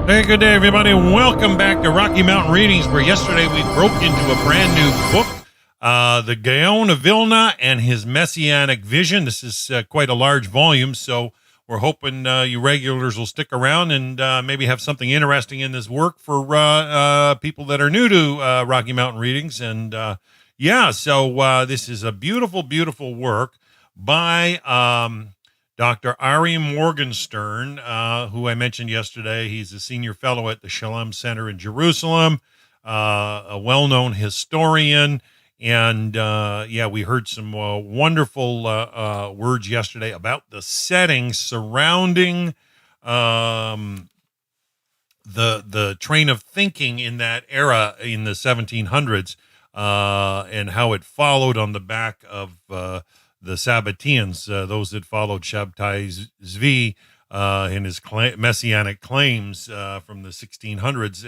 Hey, good day, everybody. Welcome back to Rocky Mountain Readings, where yesterday we broke into a brand new book, The Gaon of Vilna and His Messianic Vision. This is quite a large volume, so we're hoping you regulars will stick around and maybe have something interesting in this work for people that are new to Rocky Mountain Readings. And so this is a beautiful, beautiful work by Dr. Arie Morganstern, who I mentioned yesterday. He's a senior fellow at the Shalom Center in Jerusalem, a well-known historian. And, we heard some wonderful words yesterday about the setting surrounding the train of thinking in that era in the 1700s and how it followed on the back of the Sabbateans, those that followed Shabtai Zvi in his messianic claims from the 1600s.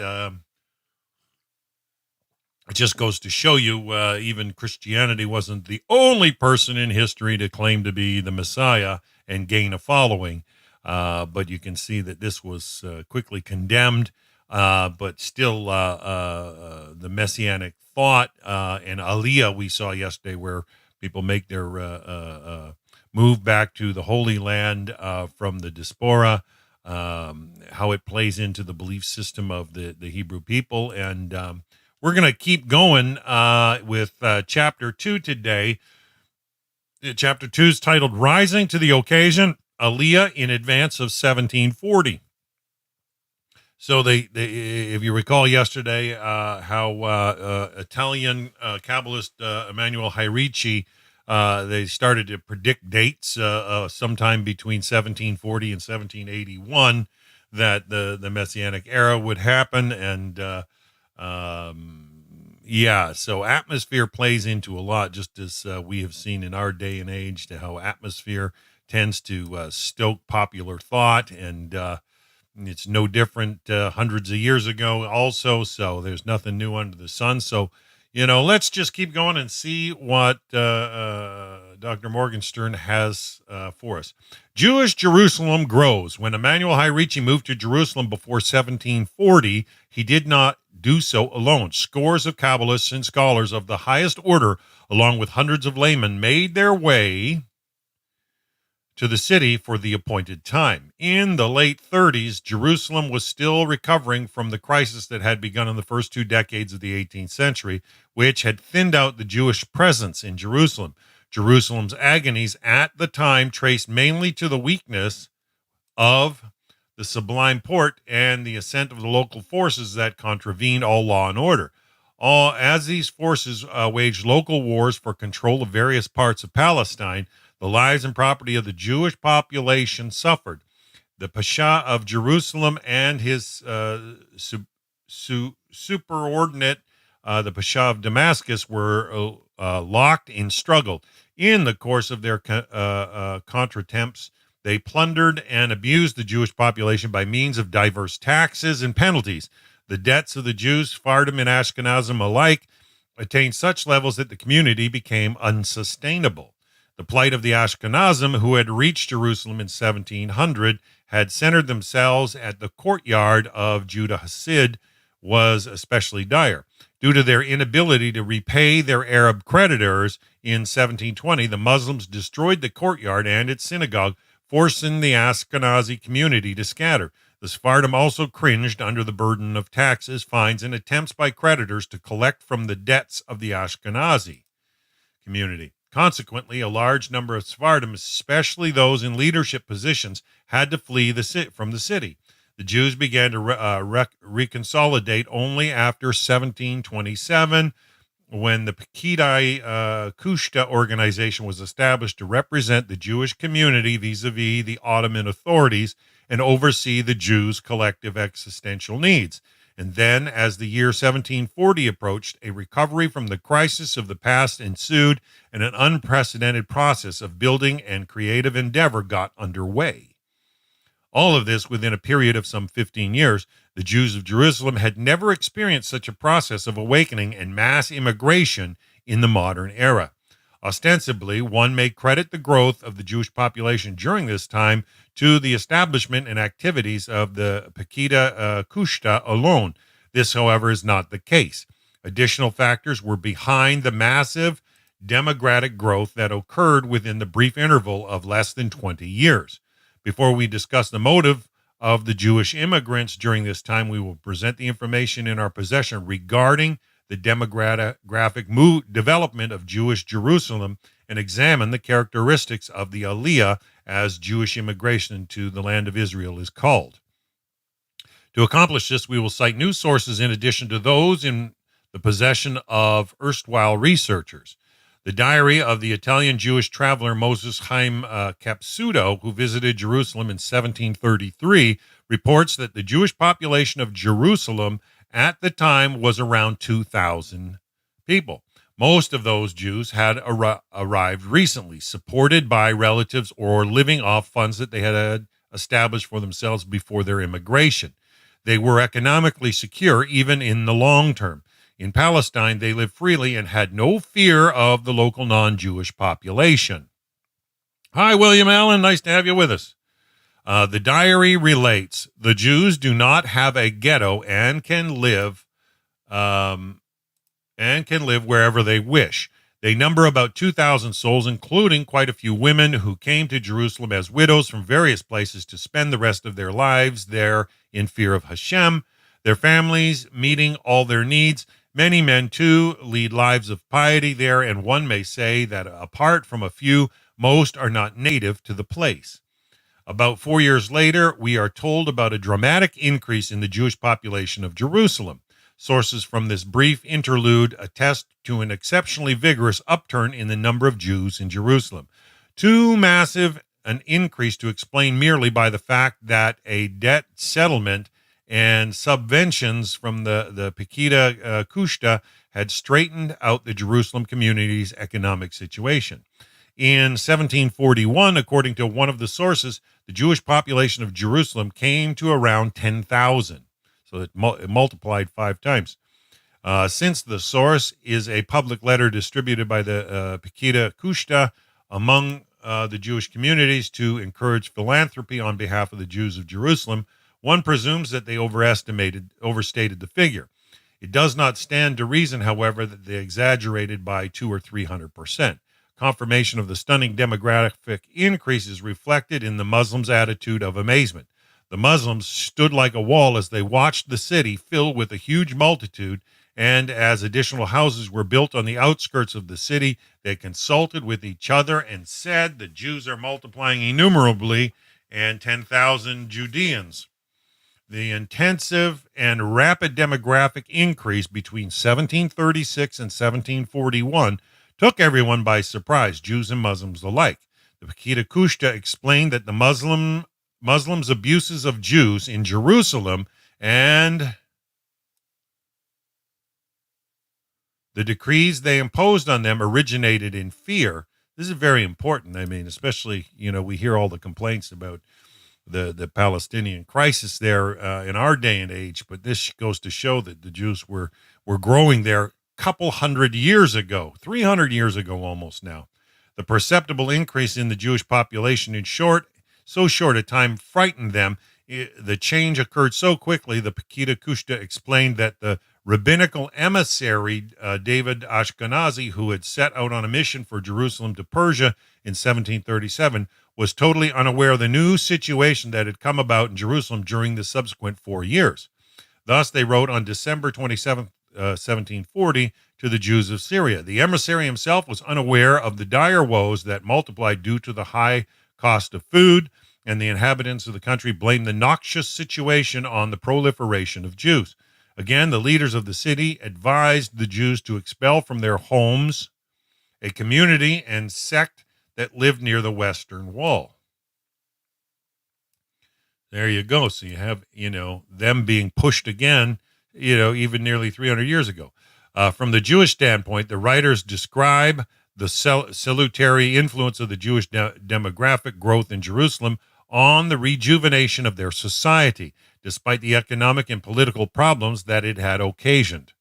It just goes to show you even Christianity wasn't the only person in history to claim to be the Messiah and gain a following. But you can see that this was quickly condemned, but still the Messianic thought and Aliyah we saw yesterday, where people make their move back to the Holy Land from the diaspora, how it plays into the belief system of the Hebrew people. And we're going to keep going with Chapter 2 today. Chapter 2 is titled Rising to the Occasion, Aliyah in Advance of 1740. So if you recall yesterday, how Italian Kabbalist Emanuele Hairici, they started to predict dates sometime between 1740 and 1781 that the Messianic era would happen. And so atmosphere plays into a lot, just as we have seen in our day and age, to how atmosphere tends to stoke popular thought. And it's no different hundreds of years ago also, so there's nothing new under the sun. So, let's just keep going and see what Dr. Morganstern has for us. Jewish Jerusalem grows. When Emanuele Hairici moved to Jerusalem before 1740, he did not do so alone. Scores of Kabbalists and scholars of the highest order, along with hundreds of laymen, made their way to the city for the appointed time. In the late 30s, Jerusalem was still recovering from the crisis that had begun in the first 2 decades of the 18th century, which had thinned out the Jewish presence in Jerusalem. Jerusalem's agonies at the time traced mainly to the weakness of the Sublime Porte and the ascent of the local forces that contravened all law and order. As these forces waged local wars for control of various parts of Palestine, the lives and property of the Jewish population suffered. The Pasha of Jerusalem and his superordinate, the Pasha of Damascus, were locked in struggle. In the course of their contretemps, they plundered and abused the Jewish population by means of diverse taxes and penalties. The debts of the Jews, Sephardim and Ashkenazim alike, attained such levels that the community became unsustainable. The plight of the Ashkenazim, who had reached Jerusalem in 1700, had centered themselves at the courtyard of Judah Hasid, was especially dire. Due to their inability to repay their Arab creditors, in 1720, the Muslims destroyed the courtyard and its synagogue, forcing the Ashkenazi community to scatter. The Sephardim also cringed under the burden of taxes, fines, and attempts by creditors to collect from the debts of the Ashkenazi community. Consequently, a large number of Sephardim, especially those in leadership positions, had to flee from the city. The Jews began to reconsolidate only after 1727, when the Pekidai Kushta organization was established to represent the Jewish community vis-a-vis the Ottoman authorities and oversee the Jews' collective existential needs. And then, as the year 1740 approached, a recovery from the crisis of the past ensued, and an unprecedented process of building and creative endeavor got underway. All of this within a period of some 15 years. The Jews of Jerusalem had never experienced such a process of awakening and mass immigration in the modern era. Ostensibly, one may credit the growth of the Jewish population during this time to the establishment and activities of the Pekida Kushta alone. This, however, is not the case. Additional factors were behind the massive demographic growth that occurred within the brief interval of less than 20 years. Before we discuss the motive of the Jewish immigrants during this time, we will present the information in our possession regarding the demographic development of Jewish Jerusalem and examine the characteristics of the Aliyah, as Jewish immigration to the land of Israel is called. To accomplish this, we will cite new sources in addition to those in the possession of erstwhile researchers. The diary of the Italian Jewish traveler Moses Chaim Capsuto, who visited Jerusalem in 1733, reports that the Jewish population of Jerusalem at the time was around 2,000 people. Most of those Jews had arrived recently, supported by relatives or living off funds that they had established for themselves before their immigration. They were economically secure even in the long term. In Palestine, they lived freely and had no fear of the local non-Jewish population. Hi, William Allen. Nice to have you with us. The diary relates, the Jews do not have a ghetto and can live wherever they wish. They number about 2,000 souls, including quite a few women who came to Jerusalem as widows from various places to spend the rest of their lives there in fear of Hashem, their families meeting all their needs. Many men, too, lead lives of piety there, and one may say that apart from a few, most are not native to the place. About 4 years later, we are told about a dramatic increase in the Jewish population of Jerusalem. Sources from this brief interlude attest to an exceptionally vigorous upturn in the number of Jews in Jerusalem. Too massive an increase to explain merely by the fact that a debt settlement and subventions from the Pekida Kushta had straightened out the Jerusalem community's economic situation. In 1741, according to one of the sources, the Jewish population of Jerusalem came to around 10,000. So it multiplied 5 times. Since the source is a public letter distributed by the Pekida Kushta among the Jewish communities to encourage philanthropy on behalf of the Jews of Jerusalem, one presumes that they overstated the figure. It does not stand to reason, however, that they exaggerated by 200 or 300%. Confirmation of the stunning demographic increase is reflected in the Muslims' attitude of amazement. The Muslims stood like a wall as they watched the city fill with a huge multitude, and as additional houses were built on the outskirts of the city, they consulted with each other and said, "The Jews are multiplying innumerably, and 10,000 Judeans." The intensive and rapid demographic increase between 1736 and 1741 took everyone by surprise, Jews and Muslims alike. The Pekida Kushta explained that the Muslims' abuses of Jews in Jerusalem and the decrees they imposed on them originated in fear. This is very important. I mean, especially, we hear all the complaints about the Palestinian crisis there in our day and age, but this goes to show that the Jews were growing there couple hundred years ago, 300 years ago almost now. The perceptible increase in the Jewish population in so short a time frightened them. The change occurred so quickly, the Pekida Kushta explained that the rabbinical emissary, David Ashkenazi, who had set out on a mission for Jerusalem to Persia in 1737, was totally unaware of the new situation that had come about in Jerusalem during the subsequent 4 years. Thus, they wrote on December 27th, 1740, to the Jews of Syria. The emissary himself was unaware of the dire woes that multiplied due to the high cost of food, and the inhabitants of the country blamed the noxious situation on the proliferation of Jews. Again, the leaders of the city advised the Jews to expel from their homes a community and sect that lived near the Western Wall. There you go. So you have, them being pushed again, even nearly 300 years ago. From the Jewish standpoint, the writers describe the salutary influence of the Jewish demographic growth in Jerusalem on the rejuvenation of their society, despite the economic and political problems that it had occasioned.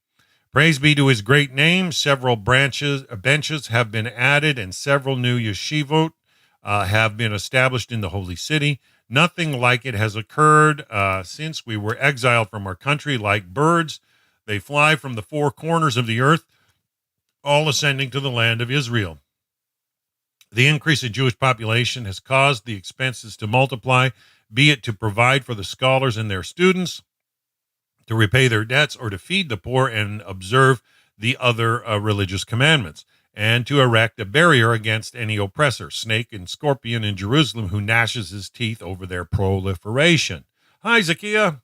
Praise be to his great name. Several benches have been added, and several new yeshivot have been established in the holy city. Nothing like it has occurred since we were exiled from our country. Like birds, they fly from the four corners of the earth, all ascending to the land of Israel. The increase in Jewish population has caused the expenses to multiply, be it to provide for the scholars and their students, to repay their debts, or to feed the poor and observe the other religious commandments, and to erect a barrier against any oppressor, snake and scorpion in Jerusalem, who gnashes his teeth over their proliferation. Hi, Zacchaeus.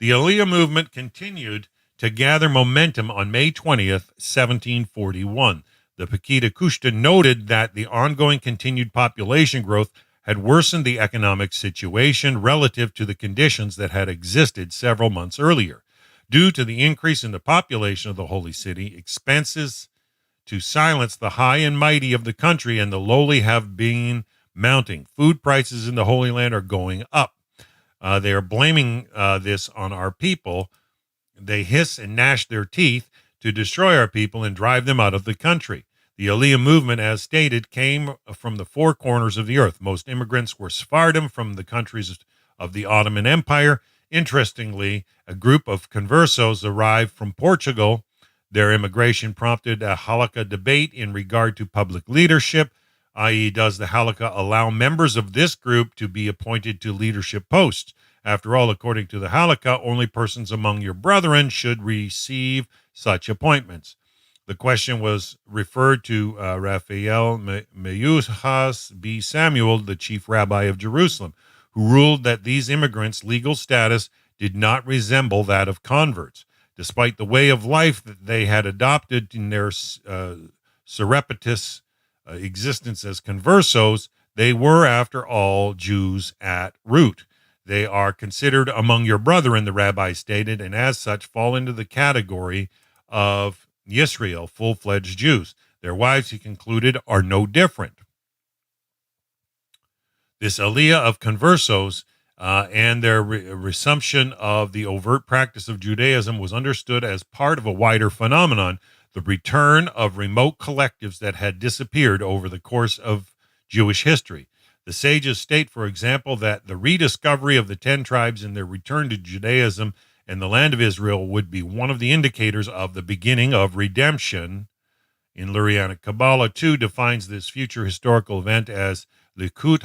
The Aliyah movement continued to gather momentum on May 20th, 1741. The Pekida Kushta noted that the ongoing continued population growth had worsened the economic situation relative to the conditions that had existed several months earlier. Due to the increase in the population of the Holy City, expenses to silence the high and mighty of the country and the lowly have been mounting. Food prices in the Holy Land are going up. They are blaming this on our people. They hiss and gnash their teeth to destroy our people and drive them out of the country. The Aliyah movement, as stated, came from the four corners of the earth. Most immigrants were Sephardim from the countries of the Ottoman Empire. Interestingly, a group of conversos arrived from Portugal. Their immigration prompted a halakha debate in regard to public leadership, i.e., does the halakha allow members of this group to be appointed to leadership posts? After all, according to the halakha, only persons among your brethren should receive such appointments. The question was referred to Raphael Meyuhas B. Samuel, the chief rabbi of Jerusalem, who ruled that these immigrants' legal status did not resemble that of converts. Despite the way of life that they had adopted in their surreptitious existence as conversos, they were, after all, Jews at root. They are considered among your brethren, the rabbi stated, and as such fall into the category of Yisrael, full-fledged Jews. Their wives, he concluded, are no different. This aliyah of conversos and their resumption of the overt practice of Judaism was understood as part of a wider phenomenon, the return of remote collectives that had disappeared over the course of Jewish history. The sages state, for example, that the rediscovery of the 10 tribes and their return to Judaism and the land of Israel would be one of the indicators of the beginning of redemption. In Lurianic Kabbalah, too, defines this future historical event as Likut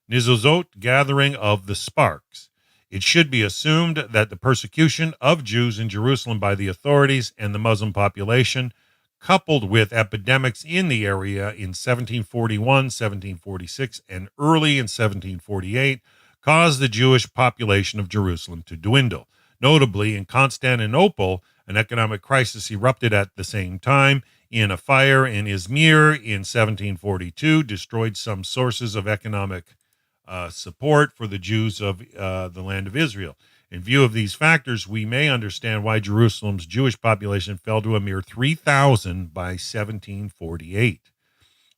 Nizozot, gathering of the sparks. It should be assumed that the persecution of Jews in Jerusalem by the authorities and the Muslim population, coupled with epidemics in the area in 1741, 1746, and early in 1748, caused the Jewish population of Jerusalem to dwindle. Notably, in Constantinople, an economic crisis erupted at the same time. In a fire in Izmir in 1742, destroyed some sources of economic support for the Jews of the land of Israel. In view of these factors, we may understand why Jerusalem's Jewish population fell to a mere 3,000 by 1748.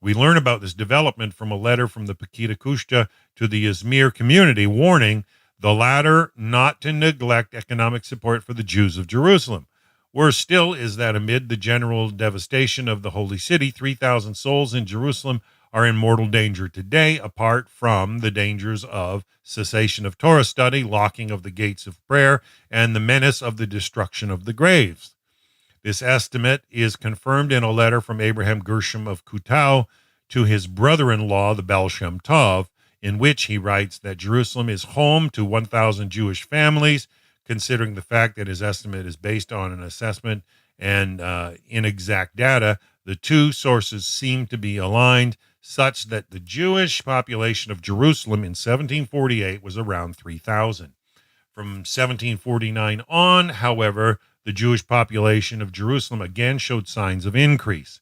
We learn about this development from a letter from the Pekida Kushta to the Izmir community, warning the latter not to neglect economic support for the Jews of Jerusalem. Worse still is that amid the general devastation of the holy city, 3,000 souls in Jerusalem are in mortal danger today, apart from the dangers of cessation of Torah study, locking of the gates of prayer, and the menace of the destruction of the graves. This estimate is confirmed in a letter from Abraham Gershom of Kutau to his brother-in-law, the Baal Shem Tov, in which he writes that Jerusalem is home to 1,000 Jewish families, considering the fact that his estimate is based on an assessment and inexact data. The two sources seem to be aligned, such that the Jewish population of Jerusalem in 1748 was around 3,000. From 1749 on, however, the Jewish population of Jerusalem again showed signs of increase.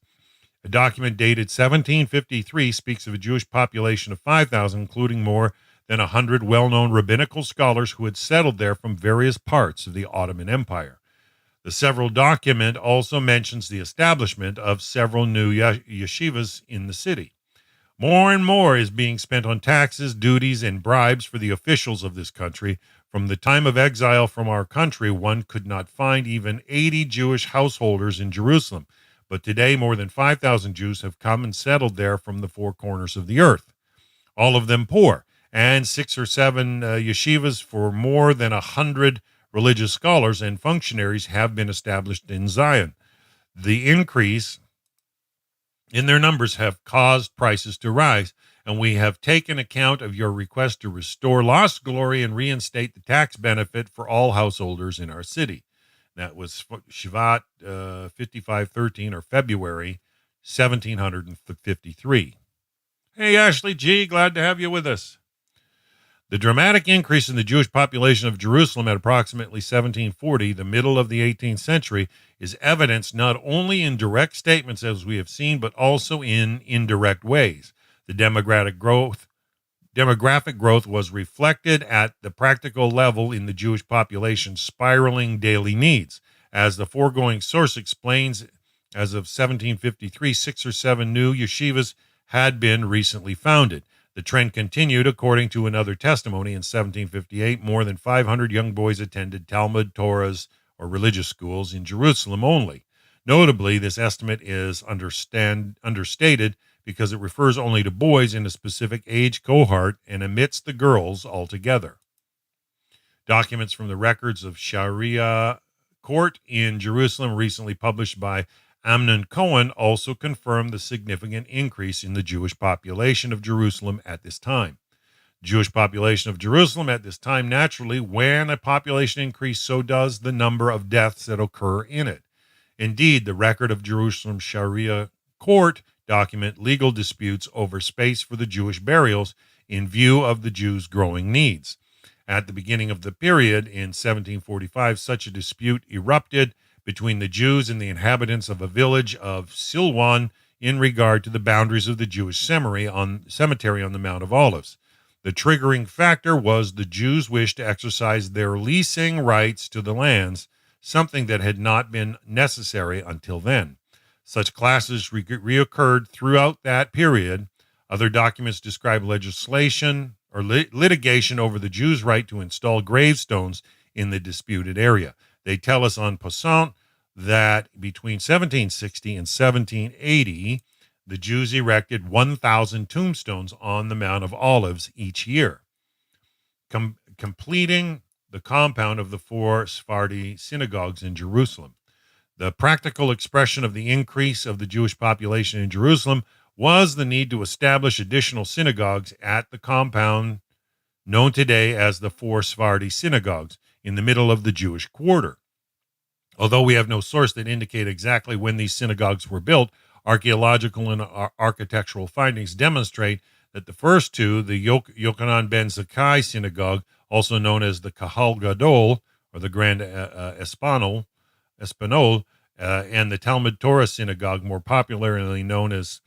A document dated 1753 speaks of a Jewish population of 5,000, including more than 100 well-known rabbinical scholars who had settled there from various parts of the Ottoman Empire. The several document also mentions the establishment of several new yeshivas in the city. More and more is being spent on taxes, duties, and bribes for the officials of this country. From the time of exile from our country, one could not find even 80 Jewish householders in Jerusalem. But today, more than 5,000 Jews have come and settled there from the four corners of the earth, all of them poor, and 6 or 7 yeshivas for more than 100 religious scholars and functionaries have been established in Zion. The increase in their numbers have caused prices to rise, and we have taken account of your request to restore lost glory and reinstate the tax benefit for all householders in our city. That was Shivat 5513, or February 1753. Hey, Ashley G., glad to have you with us. The dramatic increase in the Jewish population of Jerusalem at approximately 1740, the middle of the 18th century, is evidenced not only in direct statements, as we have seen, but also in indirect ways. The demographic growth was reflected at the practical level in the Jewish population's spiraling daily needs. As the foregoing source explains, as of 1753, 6 or 7 new yeshivas had been recently founded. The trend continued, according to another testimony. In 1758, more than 500 young boys attended Talmud Torahs, or religious schools, in Jerusalem only. Notably, this estimate is understated because it refers only to boys in a specific age cohort and omits the girls altogether. Documents from the records of Sharia court in Jerusalem, recently published by Amnon Cohen, also confirmed the significant increase in the Jewish population of Jerusalem at this time. The Jewish population of Jerusalem at this time, naturally, when a population increase, so does the number of deaths that occur in it. Indeed, the record of Jerusalem Sharia court document legal disputes over space for the Jewish burials in view of the Jews' growing needs. At the beginning of the period, in 1745, such a dispute erupted between the Jews and the inhabitants of a village of Silwan in regard to the boundaries of the Jewish cemetery on the Mount of Olives. The triggering factor was the Jews' wish to exercise their leasing rights to the lands, something that had not been necessary until then. Such clashes reoccurred throughout that period. Other documents describe legislation or litigation over the Jews' right to install gravestones in the disputed area. They tell us en passant that between 1760 and 1780, the Jews erected 1,000 tombstones on the Mount of Olives each year, completing the compound of the 4 Sephardi synagogues in Jerusalem. The practical expression of the increase of the Jewish population in Jerusalem was the need to establish additional synagogues at the compound known today as the 4 Sephardi synagogues in the middle of the Jewish quarter. Although we have no source that indicate exactly when these synagogues were built, archaeological and architectural findings demonstrate that the first two, the Yochanan ben Zakkai synagogue, also known as the Kahal Gadol, or the Grand Espanol, and the Talmud Torah synagogue, more popularly known as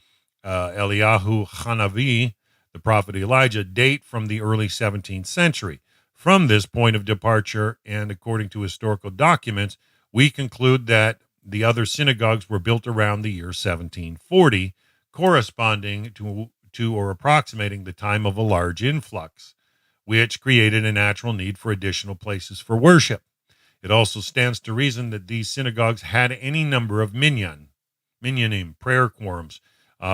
Eliyahu Hanavi, the prophet Elijah, date from the early 17th century. From this point of departure, and according to historical documents, we conclude that the other synagogues were built around the year 1740, corresponding to or approximating the time of a large influx, which created a natural need for additional places for worship. It also stands to reason that these synagogues had any number of minyanim, prayer quorums,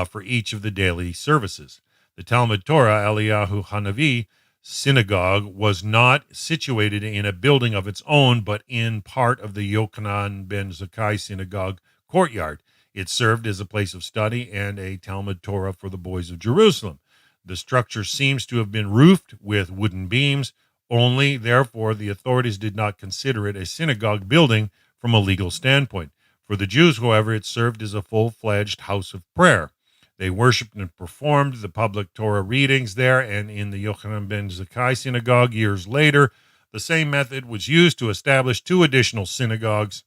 for each of the daily services. The Talmud Torah, Eliyahu Hanavi synagogue, was not situated in a building of its own, but in part of the Yochanan ben Zakkai synagogue courtyard. It served as a place of study and a Talmud Torah for the boys of Jerusalem. The structure seems to have been roofed with wooden beams only. Therefore, the authorities did not consider it a synagogue building from a legal standpoint. For the Jews, however, it served as a full-fledged house of prayer. They worshipped and performed the public Torah readings there, and in the Yochanan ben Zakkai synagogue years later, the same method was used to establish 2 additional synagogues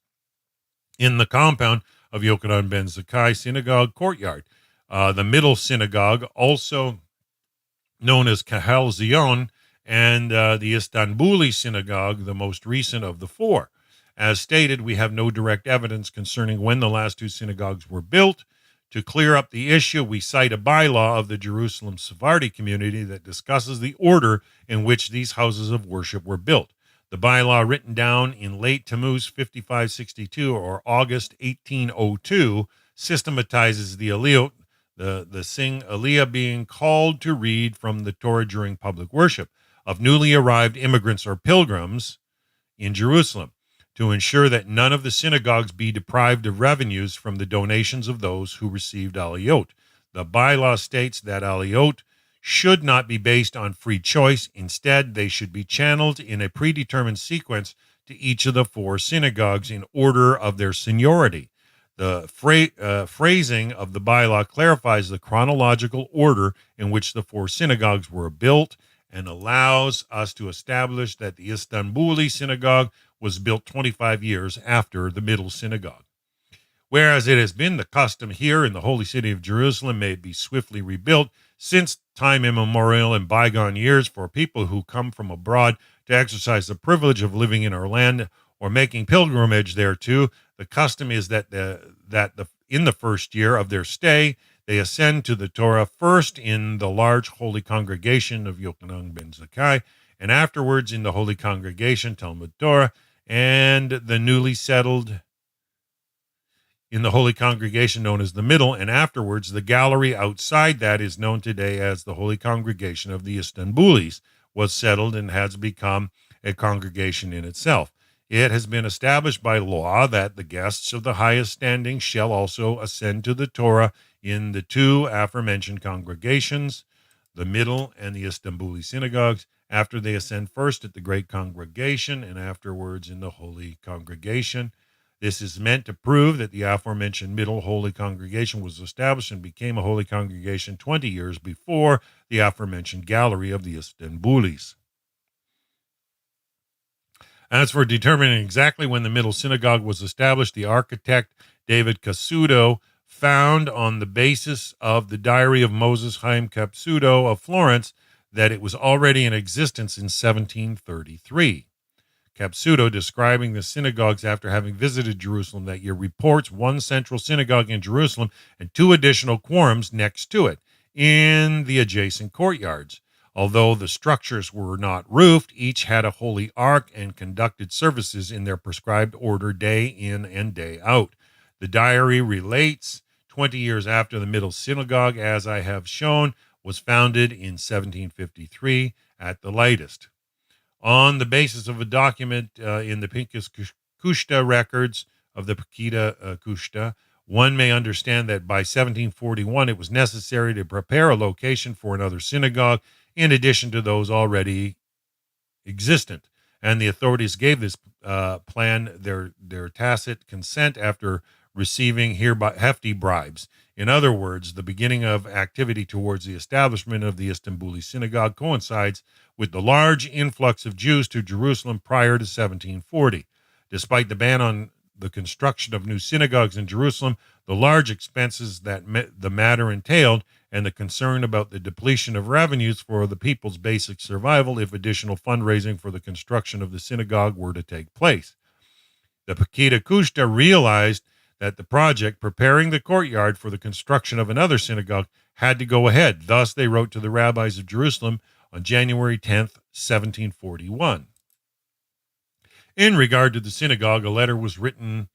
in the compound of Yochanan ben Zakkai synagogue courtyard. The middle synagogue, also known as Kahal Zion, and the Istanbuli synagogue, the most recent of the 4. As stated, we have no direct evidence concerning when the last 2 synagogues were built. To clear up the issue, we cite a bylaw of the Jerusalem Sephardi community that discusses the order in which these houses of worship were built. The bylaw, written down in late Tammuz 5562 or August 1802, systematizes the aliyot, the sing aliyah being called to read from the Torah during public worship of newly arrived immigrants or pilgrims in Jerusalem, to ensure that none of the synagogues be deprived of revenues from the donations of those who received aliyot. The bylaw states that aliyot should not be based on free choice. Instead, they should be channeled in a predetermined sequence to each of the four synagogues in order of their seniority. The phrasing of the bylaw clarifies the chronological order in which the four synagogues were built and allows us to establish that the Istanbuli synagogue was built 25 years after the Middle Synagogue. Whereas it has been the custom here in the holy city of Jerusalem may be swiftly rebuilt since time immemorial in bygone years for people who come from abroad to exercise the privilege of living in our land or making pilgrimage thereto, the custom is that in the first year of their stay, they ascend to the Torah first in the large holy congregation of Yochanan ben Zakkai, and afterwards in the holy congregation Talmud Torah, and the newly settled in the holy congregation known as the Middle, and afterwards the gallery outside that is known today as the holy congregation of the Istanbulis was settled and has become a congregation in itself. It has been established by law that the guests of the highest standing shall also ascend to the Torah in the two aforementioned congregations, the Middle and the Istanbuli synagogues, after they ascend first at the great congregation and afterwards in the holy congregation. This is meant to prove that the aforementioned Middle Holy Congregation was established and became a holy congregation 20 years before the aforementioned gallery of the Istanbulis. As for determining exactly when the Middle Synagogue was established, the architect David Capsuto found on the basis of the diary of Moses Chaim Capsuto of Florence that it was already in existence in 1733. Capsuto, describing the synagogues after having visited Jerusalem that year, reports one central synagogue in Jerusalem and two additional quorums next to it in the adjacent courtyards. Although the structures were not roofed, each had a holy ark and conducted services in their prescribed order day in and day out. The diary relates 20 years after the Middle Synagogue, as I have shown, was founded in 1753 at the latest. On the basis of a document in the Pinkas Kushta records of the Pekida Kushta, one may understand that by 1741 it was necessary to prepare a location for another synagogue in addition to those already existent, and the authorities gave this plan their tacit consent after receiving hereby hefty bribes. In other words, the beginning of activity towards the establishment of the Istanbuli synagogue coincides with the large influx of Jews to Jerusalem prior to 1740. Despite the ban on the construction of new synagogues in Jerusalem, the large expenses that the matter entailed, and the concern about the depletion of revenues for the people's basic survival if additional fundraising for the construction of the synagogue were to take place. The Pekida Kushta realized that the project preparing the courtyard for the construction of another synagogue had to go ahead. Thus, they wrote to the rabbis of Jerusalem on January 10th, 1741. In regard to the synagogue, a letter was written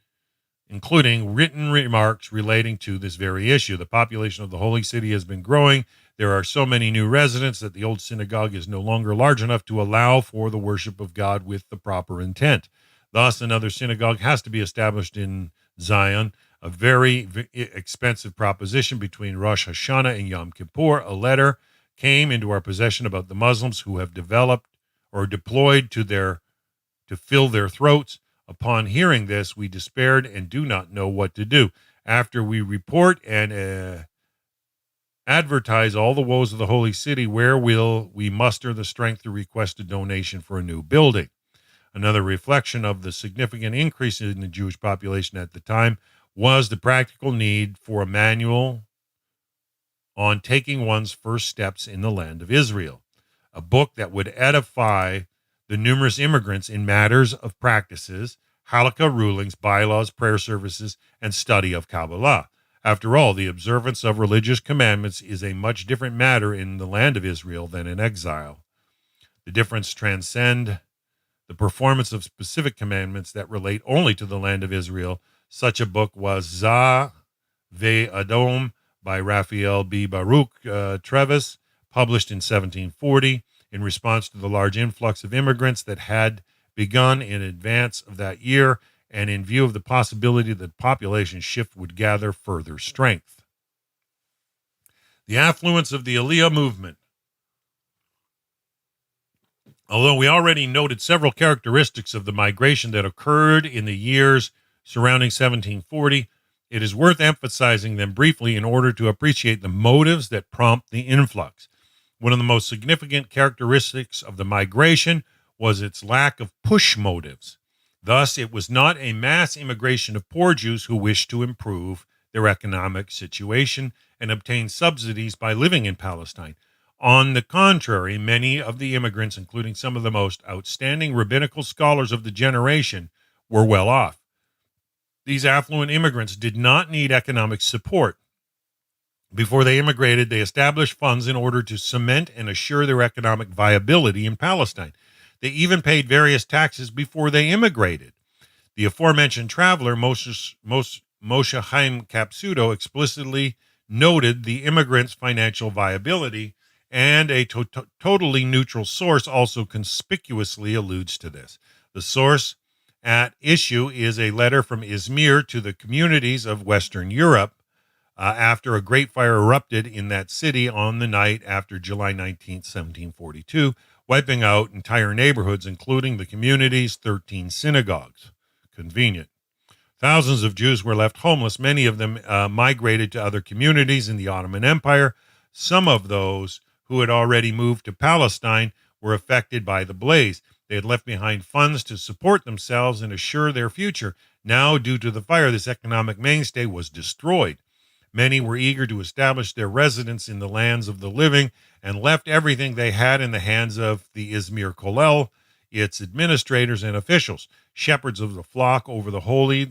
including written remarks relating to this very issue. The population of the holy city has been growing. There are so many new residents that the old synagogue is no longer large enough to allow for the worship of God with the proper intent. Thus, another synagogue has to be established in Zion, a very expensive proposition between Rosh Hashanah and Yom Kippur. A letter came into our possession about the Muslims who have developed or deployed to fill their throats. Upon hearing this, we despaired and do not know what to do. After we report and advertise all the woes of the holy city, where will we muster the strength to request a donation for a new building? Another reflection of the significant increase in the Jewish population at the time was the practical need for a manual on taking one's first steps in the land of Israel, a book that would edify the numerous immigrants in matters of practices, halakha rulings, bylaws, prayer services, and study of Kabbalah. After all, the observance of religious commandments is a much different matter in the land of Israel than in exile. The difference transcends the performance of specific commandments that relate only to the land of Israel. Such a book was Zah Ve-Adom by Raphael B. Baruch Trevis, published in 1740 in response to the large influx of immigrants that had begun in advance of that year and in view of the possibility that population shift would gather further strength. The affluence of the Aliyah movement. Although we already noted several characteristics of the migration that occurred in the years surrounding 1740, it is worth emphasizing them briefly in order to appreciate the motives that prompt the influx. One of the most significant characteristics of the migration was its lack of push motives. Thus, it was not a mass immigration of poor Jews who wished to improve their economic situation and obtain subsidies by living in Palestine. On the contrary, many of the immigrants, including some of the most outstanding rabbinical scholars of the generation, were well off. These affluent immigrants did not need economic support. Before they immigrated, they established funds in order to cement and assure their economic viability in Palestine. They even paid various taxes before they immigrated. The aforementioned traveler, Moshe Chaim Capsuto, explicitly noted the immigrants' financial viability, and a totally neutral source also conspicuously alludes to this. The source at issue is a letter from Izmir to the communities of Western Europe after a great fire erupted in that city on the night after July 19, 1742, wiping out entire neighborhoods, including the community's 13 synagogues. Convenient. Thousands of Jews were left homeless. Many of them migrated to other communities in the Ottoman Empire. Some of those who had already moved to Palestine were affected by the blaze. They had left behind funds to support themselves and assure their future. Now, due to the fire, this economic mainstay was destroyed. Many were eager to establish their residence in the lands of the living and left everything they had in the hands of the Izmir Kollel, its administrators and officials, shepherds of the flock over the holy,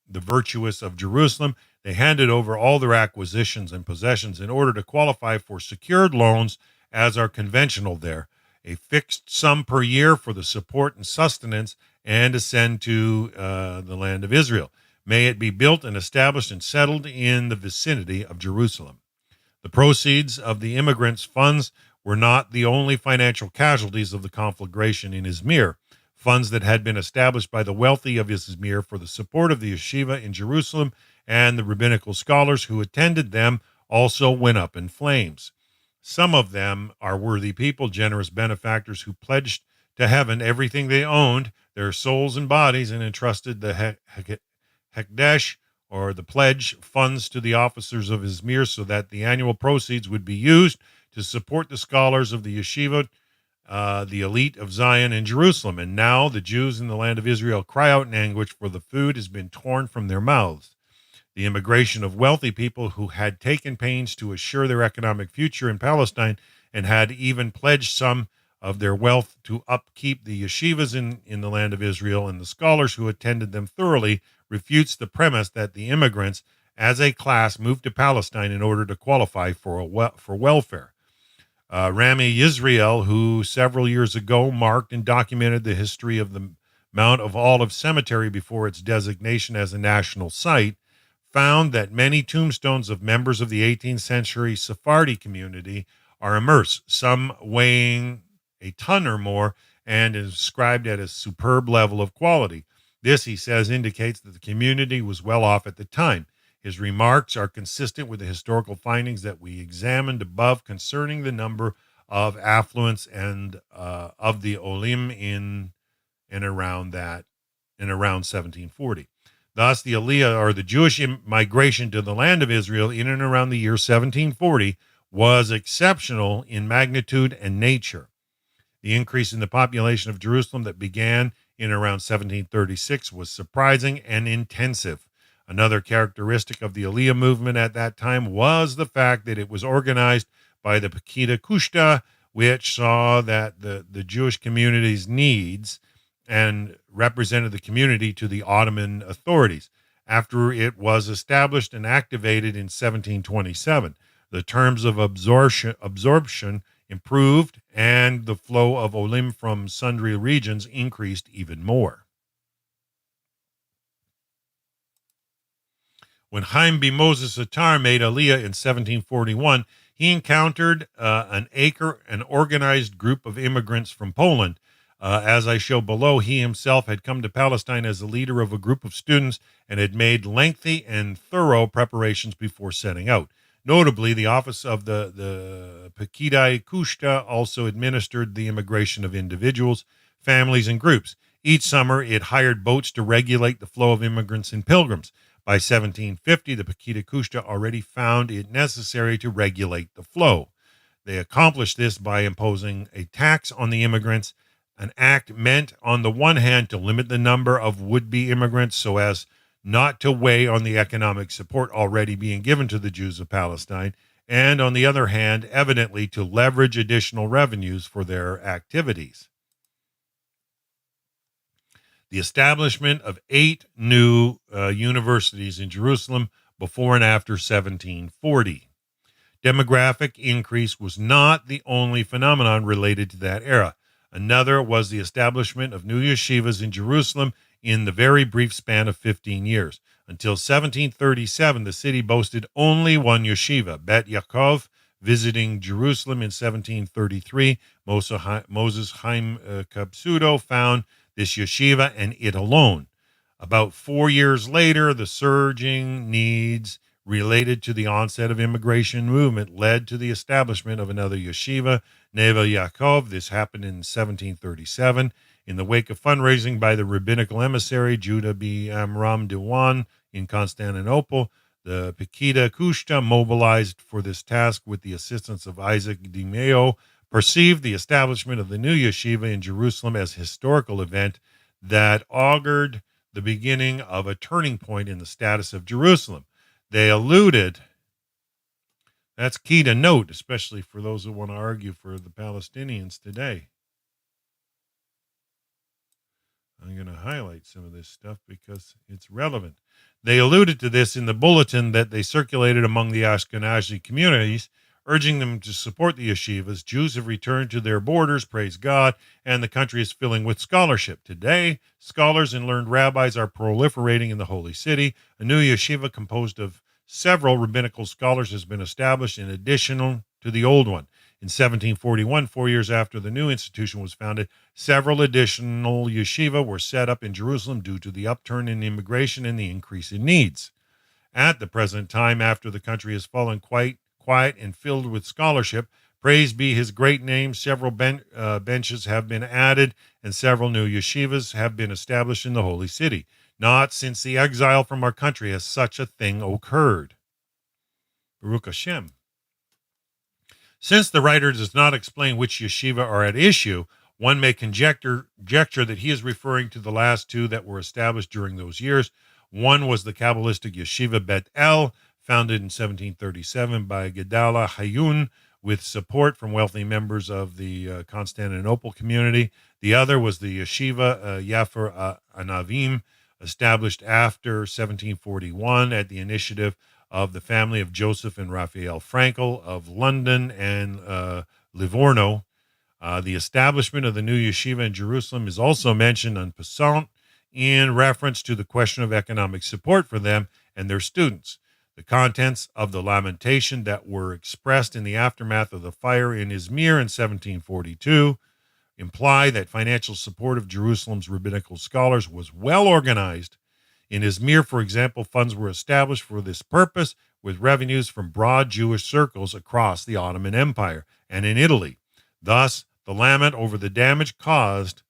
the virtuous of Jerusalem. They handed over all their acquisitions and possessions in order to qualify for secured loans, as are conventional there, a fixed sum per year for the support and sustenance, and to send to the land of Israel. May it be built and established and settled in the vicinity of Jerusalem. The proceeds of the immigrants' funds were not the only financial casualties of the conflagration in Izmir. Funds that had been established by the wealthy of Izmir for the support of the yeshiva in Jerusalem and the rabbinical scholars who attended them also went up in flames. Some of them are worthy people, generous benefactors who pledged to heaven everything they owned, their souls and bodies, and entrusted the Hekdesh, or the pledge, funds to the officers of Izmir so that the annual proceeds would be used to support the scholars of the yeshiva, the elite of Zion and Jerusalem. And now the Jews in the land of Israel cry out in anguish, for the food has been torn from their mouths. The immigration of wealthy people who had taken pains to assure their economic future in Palestine and had even pledged some of their wealth to upkeep the yeshivas in the land of Israel, and the scholars who attended them thoroughly, refutes the premise that the immigrants as a class moved to Palestine in order to qualify for welfare. Rami Yisrael, who several years ago marked and documented the history of the Mount of Olives Cemetery before its designation as a national site, found that many tombstones of members of the 18th century Sephardi community are immersed, some weighing a ton or more, and is described at a superb level of quality. This, he says, indicates that the community was well off at the time. His remarks are consistent with the historical findings that we examined above concerning the number of affluents and of the Olim in and around 1740. Thus, the Aliyah, or the Jewish migration to the land of Israel in and around the year 1740, was exceptional in magnitude and nature. The increase in the population of Jerusalem that began in around 1736 was surprising and intensive. Another characteristic of the Aliyah movement at that time was the fact that it was organized by the Pekida Kushta, which saw that the Jewish community's needs and represented the community to the Ottoman authorities. After it was established and activated in 1727, the terms of absorption improved, and the flow of olim from sundry regions increased even more. When Chaim B. Moses Attar made Aliyah in 1741, he encountered an organized group of immigrants from Poland. As I show below, he himself had come to Palestine as the leader of a group of students and had made lengthy and thorough preparations before setting out. Notably, the office of the Pekidai Kushta also administered the immigration of individuals, families, and groups. Each summer, it hired boats to regulate the flow of immigrants and pilgrims. By 1750, the Pekida Kushta already found it necessary to regulate the flow. They accomplished this by imposing a tax on the immigrants, an act meant, on the one hand, to limit the number of would-be immigrants so as not to weigh on the economic support already being given to the Jews of Palestine, and on the other hand, evidently to leverage additional revenues for their activities. The establishment of 8 new universities in Jerusalem before and after 1740. Demographic increase was not the only phenomenon related to that era. Another was the establishment of new yeshivas in Jerusalem in the very brief span of 15 years. Until 1737, the city boasted only one yeshiva, Bet Yaakov. Visiting Jerusalem in 1733, Moses Chaim Kapsudo found this yeshiva and it alone. About 4 years later, the surging needs related to the onset of immigration movement led to the establishment of another yeshiva, Neve Yaakov. This happened in 1737. In the wake of fundraising by the rabbinical emissary Judah B. Amram Dewan in Constantinople, the Pekida Kushta, mobilized for this task with the assistance of Isaac Dimeo, perceived the establishment of the new yeshiva in Jerusalem as a historical event that augured the beginning of a turning point in the status of Jerusalem. They alluded, that's key to note, especially for those who want to argue for the Palestinians today. I'm going to highlight some of this stuff because it's relevant. They alluded to this in the bulletin that they circulated among the Ashkenazi communities, urging them to support the yeshivas. Jews have returned to their borders, praise God, and the country is filling with scholarship. Today, scholars and learned rabbis are proliferating in the holy city. A new yeshiva composed of several rabbinical scholars has been established in addition to the old one. In 1741, 4 years after the new institution was founded, several additional yeshiva were set up in Jerusalem due to the upturn in immigration and the increase in needs. At the present time, after the country has fallen quite quiet and filled with scholarship, praise be his great name, several benches have been added and several new yeshivas have been established in the holy city. Not since the exile from our country has such a thing occurred. Baruch Hashem. Since the writer does not explain which yeshiva are at issue, one may conjecture that he is referring to the last 2 that were established during those years. One was the Kabbalistic yeshiva Bet El, founded in 1737 by Gedala Hayun, with support from wealthy members of the Constantinople community. The other was the yeshiva Yafer Anavim, established after 1741 at the initiative of the family of Joseph and Raphael Frankel of London and Livorno. The establishment of the new yeshiva in Jerusalem is also mentioned en passant in reference to the question of economic support for them and their students. The contents of the lamentation that were expressed in the aftermath of the fire in Izmir in 1742 imply that financial support of Jerusalem's rabbinical scholars was well organized. In Izmir, for example, funds were established for this purpose with revenues from broad Jewish circles across the Ottoman Empire and in Italy. Thus, the lament over the damage caused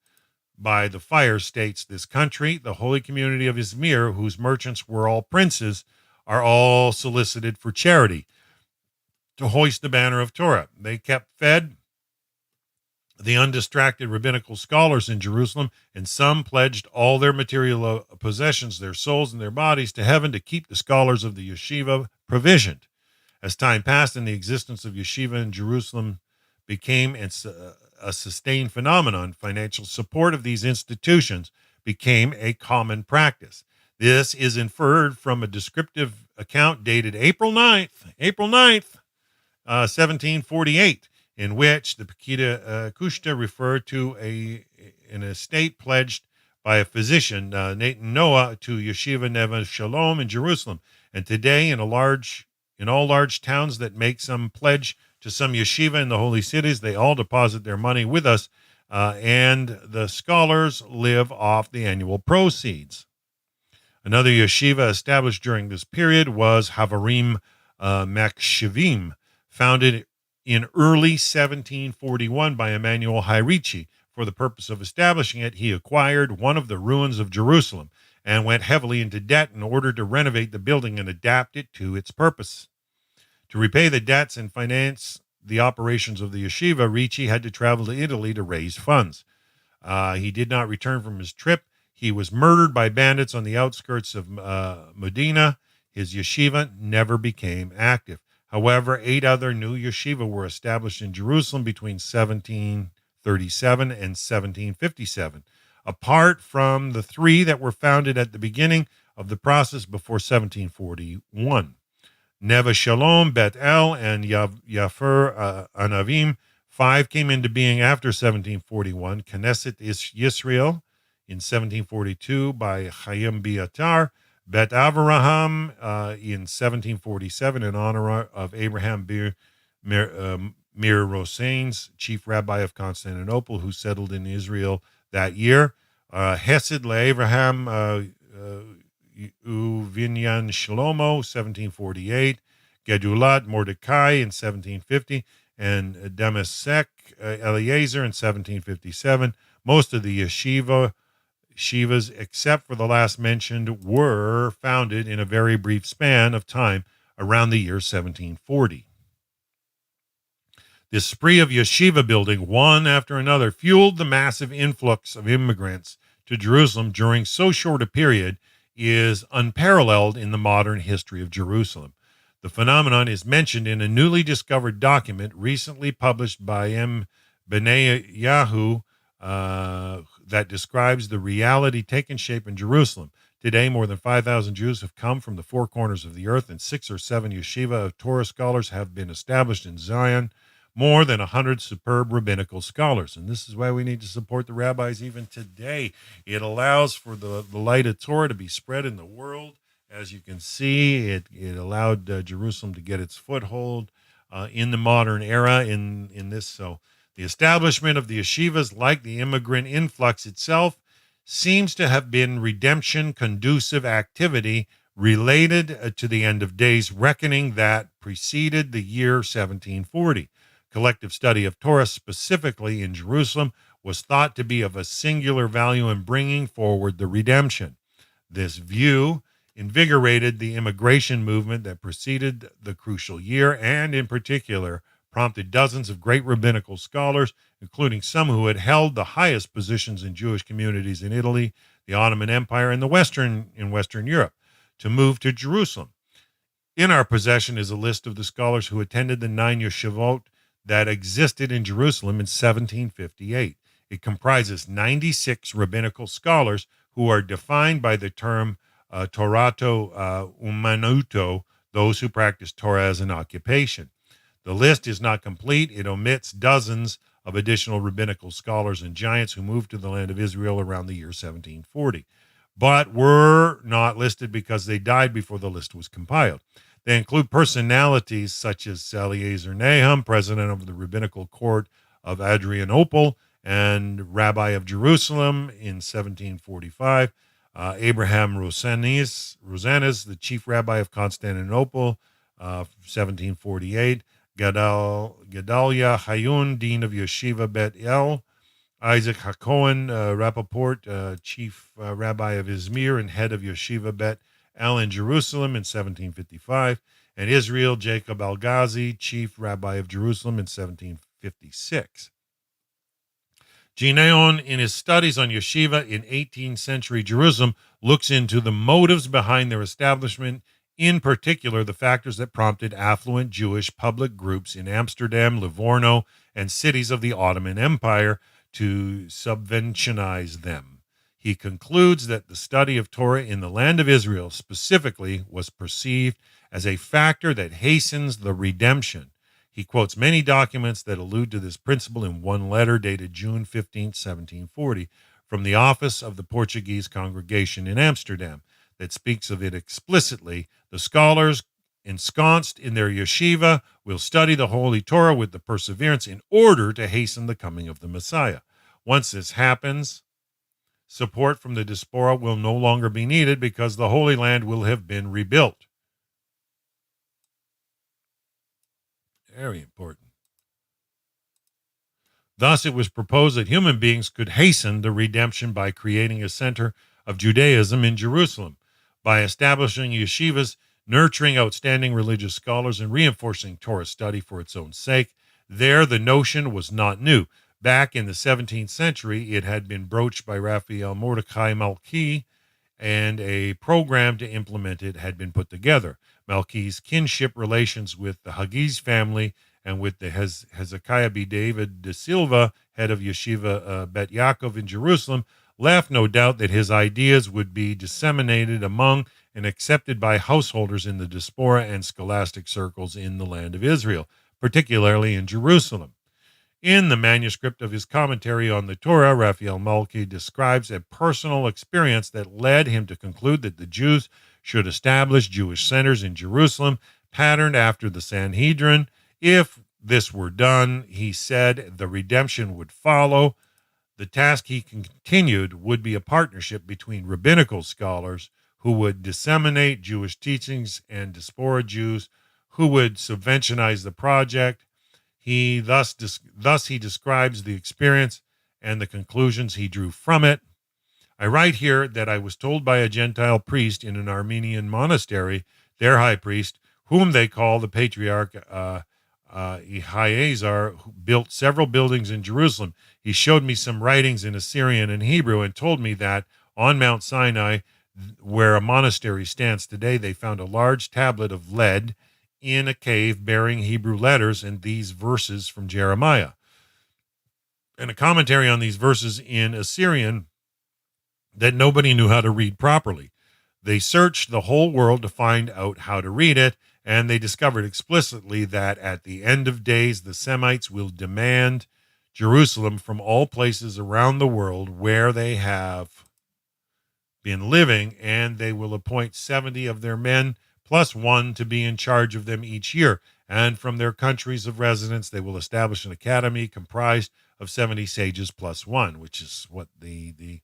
by the fire states this country, the holy community of Izmir, whose merchants were all princes, are all solicited for charity to hoist the banner of Torah. They kept fed the undistracted rabbinical scholars in Jerusalem, and some pledged all their material possessions, their souls and their bodies to heaven to keep the scholars of the yeshiva provisioned. As time passed and the existence of yeshiva in Jerusalem became a sustained phenomenon, financial support of these institutions became a common practice. This is inferred from a descriptive account dated April 9th, 1748, in which the Pekida Kushta referred to an estate pledged by a physician, Nathan Noah, to Yeshiva Neve Shalom in Jerusalem. And today, in all large towns that make some pledge to some yeshiva in the holy cities, they all deposit their money with us, and the scholars live off the annual proceeds. Another yeshiva established during this period was Havarim Shavim, founded in early 1741 by Emmanuel Hairichi. For the purpose of establishing it, he acquired one of the ruins of Jerusalem and went heavily into debt in order to renovate the building and adapt it to its purpose. To repay the debts and finance the operations of the yeshiva, Ricci had to travel to Italy to raise funds. He did not return from his trip. He was murdered by bandits on the outskirts of Medina. His yeshiva never became active. However, 8 other new yeshiva were established in Jerusalem between 1737 and 1757, apart from the 3 that were founded at the beginning of the process before 1741. Neve Shalom, Bet El, and Yafer Anavim. 5 came into being after 1741. Knesset Yisrael in 1742 by Chaim Biatar. Bet Avraham in 1747 in honor of Abraham Mir Rosanes, chief rabbi of Constantinople, who settled in Israel that year. Hesed LeAvraham Uvinyan Shlomo, 1748. Gedulat Mordecai in 1750. And Damasek Eliezer in 1757. Most of the yeshivas, except for the last mentioned, were founded in a very brief span of time around the year 1740. This spree of yeshiva building, one after another, fueled the massive influx of immigrants to Jerusalem during so short a period is unparalleled in the modern history of Jerusalem. The phenomenon is mentioned in a newly discovered document recently published by M. Benayahu that describes the reality taking shape in Jerusalem. Today, more than 5,000 Jews have come from the 4 corners of the earth, and 6 or 7 yeshiva of Torah scholars have been established in Zion. More than 100 superb rabbinical scholars. And this is why we need to support the rabbis even today. It allows for the light of Torah to be spread in the world. As you can see, it allowed Jerusalem to get its foothold in the modern era in this. So the establishment of the yeshivas, like the immigrant influx itself, seems to have been redemption-conducive activity related to the end of days reckoning that preceded the year 1740. Collective study of Torah, specifically in Jerusalem, was thought to be of a singular value in bringing forward the redemption. This view invigorated the immigration movement that preceded the crucial year, and in particular prompted dozens of great rabbinical scholars, including some who had held the highest positions in Jewish communities in Italy, the Ottoman Empire, and in Western Europe, to move to Jerusalem. In our possession is a list of the scholars who attended the 9 yeshivot that existed in Jerusalem in 1758. It comprises 96 rabbinical scholars who are defined by the term Torato Umanuto, those who practice Torah as an occupation. The list is not complete. It omits dozens of additional rabbinical scholars and giants who moved to the land of Israel around the year 1740, but were not listed because they died before the list was compiled. They include personalities such as Eliezer Nahum, president of the rabbinical court of Adrianople and rabbi of Jerusalem in 1745, Abraham Rosanes, the chief rabbi of Constantinople, 1748, Gedalia Hayun, dean of Yeshiva Bet El, Isaac Hakohen Rappaport, chief rabbi of Izmir and head of Yeshiva Bet El in Jerusalem in 1755, and Israel Jacob Al-Ghazi, chief rabbi of Jerusalem in 1756. Gaon, in his studies on yeshiva in 18th century Jerusalem, looks into the motives behind their establishment, in particular the factors that prompted affluent Jewish public groups in Amsterdam, Livorno, and cities of the Ottoman Empire to subventionize them. He concludes that the study of Torah in the land of Israel specifically was perceived as a factor that hastens the redemption. He quotes many documents that allude to this principle in one letter dated June 15, 1740, from the office of the Portuguese congregation in Amsterdam that speaks of it explicitly. The scholars ensconced in their yeshiva will study the Holy Torah with the perseverance in order to hasten the coming of the Messiah. Once this happens, support from the diaspora will no longer be needed because the Holy Land will have been rebuilt. Very important. Thus, it was proposed that human beings could hasten the redemption by creating a center of Judaism in Jerusalem, by establishing yeshivas, nurturing outstanding religious scholars, and reinforcing Torah study for its own sake. There, the notion was not new. Back in the 17th century, it had been broached by Raphael Mordechai Malki, and a program to implement it had been put together. Malki's kinship relations with the Hagiz family and with the Hezekiah B. David de Silva, head of Yeshiva Bet Yaakov in Jerusalem, left no doubt that his ideas would be disseminated among and accepted by householders in the diaspora and scholastic circles in the land of Israel, particularly in Jerusalem. In the manuscript of his commentary on the Torah, Raphael Malki describes a personal experience that led him to conclude that the Jews should establish Jewish centers in Jerusalem, patterned after the Sanhedrin. If this were done, he said, the redemption would follow. The task, he continued, would be a partnership between rabbinical scholars who would disseminate Jewish teachings and diaspora Jews who would subventionize the project. He thus he describes the experience and the conclusions he drew from it. I write here that I was told by a Gentile priest in an Armenian monastery, their high priest, whom they call the Patriarch Eleazar, who built several buildings in Jerusalem. He showed me some writings in Assyrian and Hebrew and told me that on Mount Sinai, where a monastery stands today, they found a large tablet of lead in a cave bearing Hebrew letters and these verses from Jeremiah, and a commentary on these verses in Assyrian that nobody knew how to read properly. They searched the whole world to find out how to read it, and they discovered explicitly that at the end of days, the Semites will demand Jerusalem from all places around the world where they have been living, and they will appoint 70 of their men plus one to be in charge of them each year. And from their countries of residence, they will establish an academy comprised of 70 sages plus one, which is what the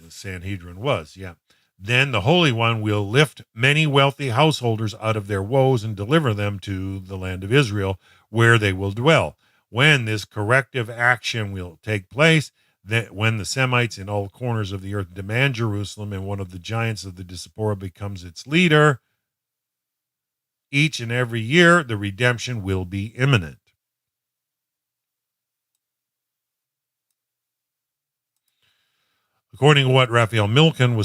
Sanhedrin was. Yeah. Then the Holy One will lift many wealthy householders out of their woes and deliver them to the land of Israel, where they will dwell. When this corrective action will take place, that when the Semites in all corners of the earth demand Jerusalem and one of the giants of the diaspora becomes its leader, each and every year the redemption will be imminent. According to what Raphael Malki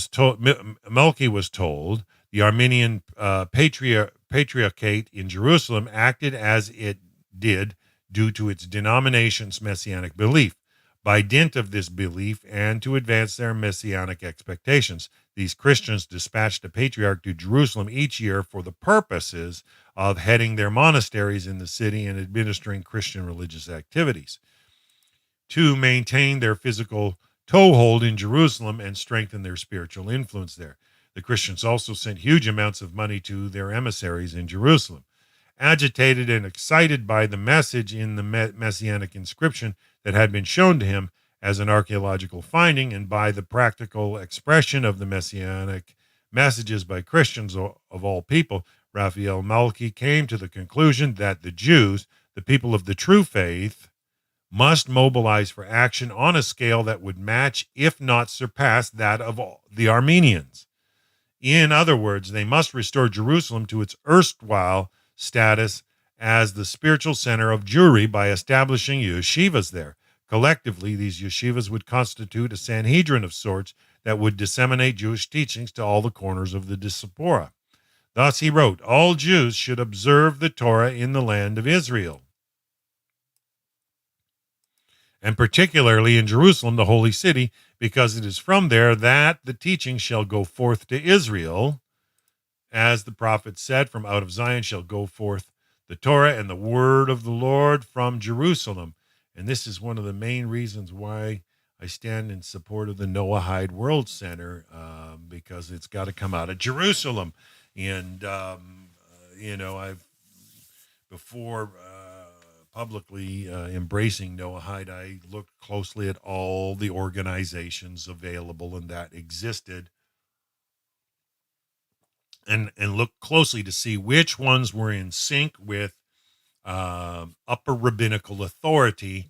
was told, the Armenian Patriarchate in Jerusalem acted as it did due to its denomination's Messianic belief. By dint of this belief and to advance their Messianic expectations, these Christians dispatched a patriarch to Jerusalem each year for the purposes of heading their monasteries in the city and administering Christian religious activities. To maintain their physical toehold in Jerusalem and strengthen their spiritual influence there. The Christians also sent huge amounts of money to their emissaries in Jerusalem. Agitated and excited by the message in the Messianic inscription that had been shown to him as an archaeological finding, and by the practical expression of the Messianic messages by Christians of all people, Raphael Malki came to the conclusion that the Jews, the people of the true faith, must mobilize for action on a scale that would match, if not surpass, that of the Armenians. In other words, they must restore Jerusalem to its erstwhile status as the spiritual center of Jewry by establishing yeshivas there. Collectively, these yeshivas would constitute a Sanhedrin of sorts that would disseminate Jewish teachings to all the corners of the diaspora. Thus, he wrote, all Jews should observe the Torah in the land of Israel, and particularly in Jerusalem, the holy city, because it is from there that the teaching shall go forth to Israel. As the prophet said, from out of Zion shall go forth the Torah and the word of the Lord from Jerusalem. And this is one of the main reasons why I stand in support of the Noahide World Center, because it's got to come out of Jerusalem. And, I've before publicly embracing Noahide, I looked closely at all the organizations available and that existed, and looked closely to see which ones were in sync with upper rabbinical authority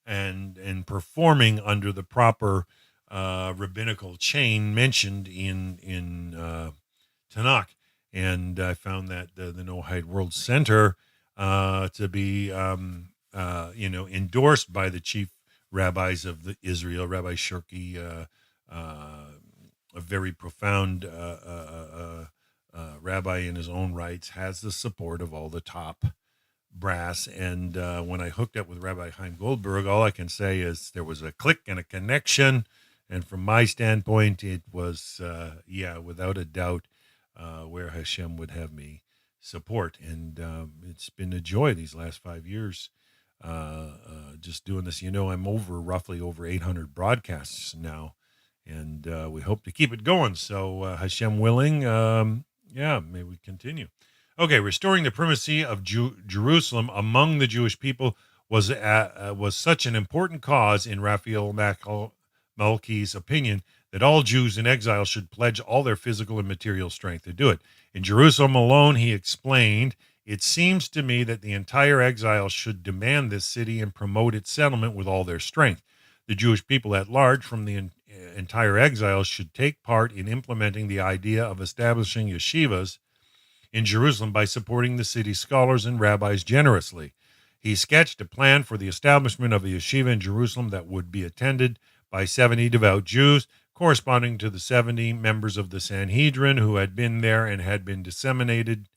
and performing under the proper rabbinical chain mentioned in Tanakh. And I found that the Noahide World Center to be, endorsed by the chief rabbis of Israel, Rabbi Shirky, a very profound rabbi in his own rights, has the support of all the top brass. And when I hooked up with Rabbi Chaim Goldberg, all I can say is there was a click and a connection. And from my standpoint, it was, without a doubt, where Hashem would have me support. And it's been a joy these last 5 years just doing this. I'm roughly over 800 broadcasts now, and we hope to keep it going. So Hashem willing, may we continue. Okay, restoring the primacy of Jerusalem among the Jewish people was such an important cause in Raphael Malki's opinion that all Jews in exile should pledge all their physical and material strength to do it. In Jerusalem alone, he explained, it seems to me that the entire exile should demand this city and promote its settlement with all their strength. The Jewish people at large from the entire exile should take part in implementing the idea of establishing yeshivas in Jerusalem by supporting the city's scholars and rabbis generously. He sketched a plan for the establishment of a yeshiva in Jerusalem that would be attended by 70 devout Jews, corresponding to the 70 members of the Sanhedrin who had been there and had disseminated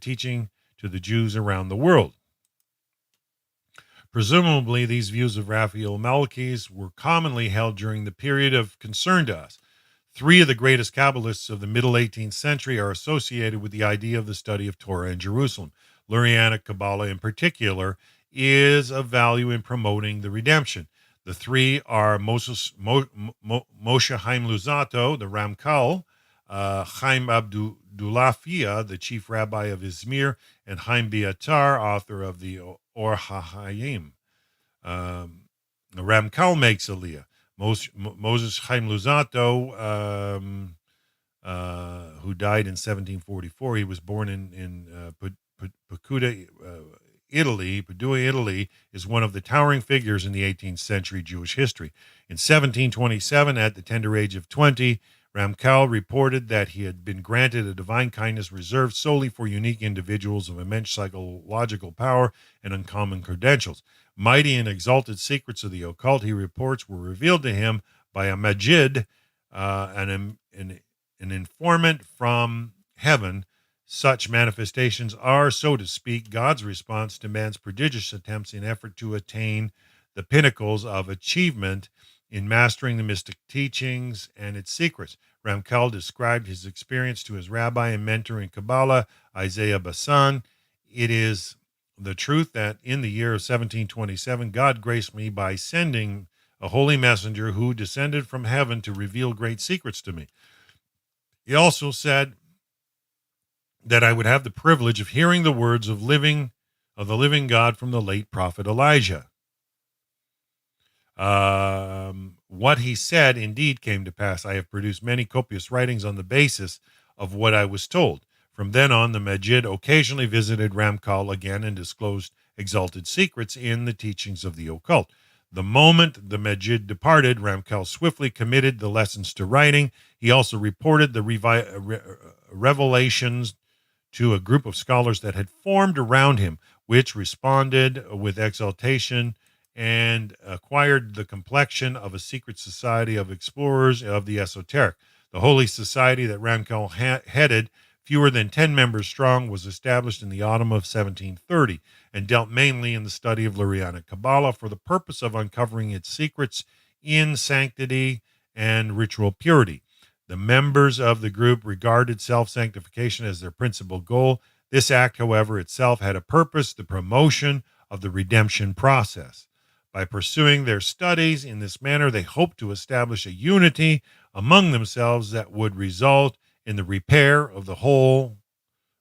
teaching to the Jews around the world. Presumably, these views of Raphael Malki's were commonly held during the period of concern to us. 3 of the greatest Kabbalists of the middle 18th century are associated with the idea of the study of Torah in Jerusalem. Lurianic Kabbalah, in particular, is of value in promoting the redemption. The 3 are Moshe Chaim Luzzatto, the Ramkal, Chaim Abdulafia, the chief rabbi of Izmir, and Chaim Biatar, author of the Or HaHayim. The Ramkal makes aliyah. Moses Chaim Luzzatto, who died in 1744, he was born in Padua, Italy, is one of the towering figures in the 18th century Jewish history. In 1727, at the tender age of 20, Ramkal reported that he had been granted a divine kindness reserved solely for unique individuals of immense psychological power and uncommon credentials. Mighty and exalted secrets of the occult, he reports, were revealed to him by a Majid, an informant from heaven. Such manifestations are, so to speak, God's response to man's prodigious attempts in effort to attain the pinnacles of achievement in mastering the mystic teachings and its secrets. Ramkal described his experience to his rabbi and mentor in Kabbalah, Isaiah Bassan. It is the truth that in the year of 1727, God graced me by sending a holy messenger who descended from heaven to reveal great secrets to me. He also said that I would have the privilege of hearing the words of the living God from the late prophet Elijah. What he said indeed came to pass. I have produced many copious writings on the basis of what I was told. From then on, the Majid occasionally visited Ramkal again and disclosed exalted secrets in the teachings of the occult. The moment the Majid departed, Ramkal swiftly committed the lessons to writing. He also reported the revelations to a group of scholars that had formed around him, which responded with exaltation and acquired the complexion of a secret society of explorers of the esoteric. The holy society that Ramkal headed, fewer than 10 members strong, was established in the autumn of 1730 and dealt mainly in the study of Lurianic Kabbalah for the purpose of uncovering its secrets in sanctity and ritual purity. The members of the group regarded self-sanctification as their principal goal. This act, however, itself had a purpose, the promotion of the redemption process. By pursuing their studies in this manner, they hoped to establish a unity among themselves that would result in the repair of the whole,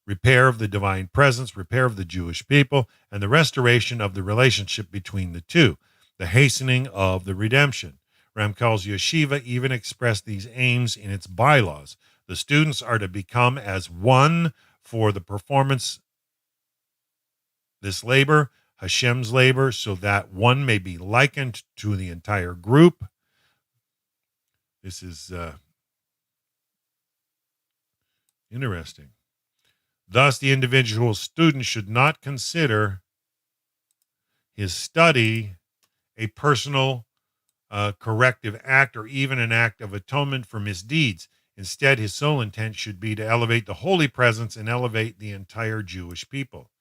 repair of the divine presence, repair of the Jewish people, and the restoration of the relationship between the two, the hastening of the redemption. Ramchal's yeshiva even expressed these aims in its bylaws. The students are to become as one for the performance this labor, Hashem's labor, so that one may be likened to the entire group. This is interesting. Thus, the individual student should not consider his study a personal corrective act or even an act of atonement for misdeeds. Instead, his sole intent should be to elevate the holy presence and elevate the entire Jewish people.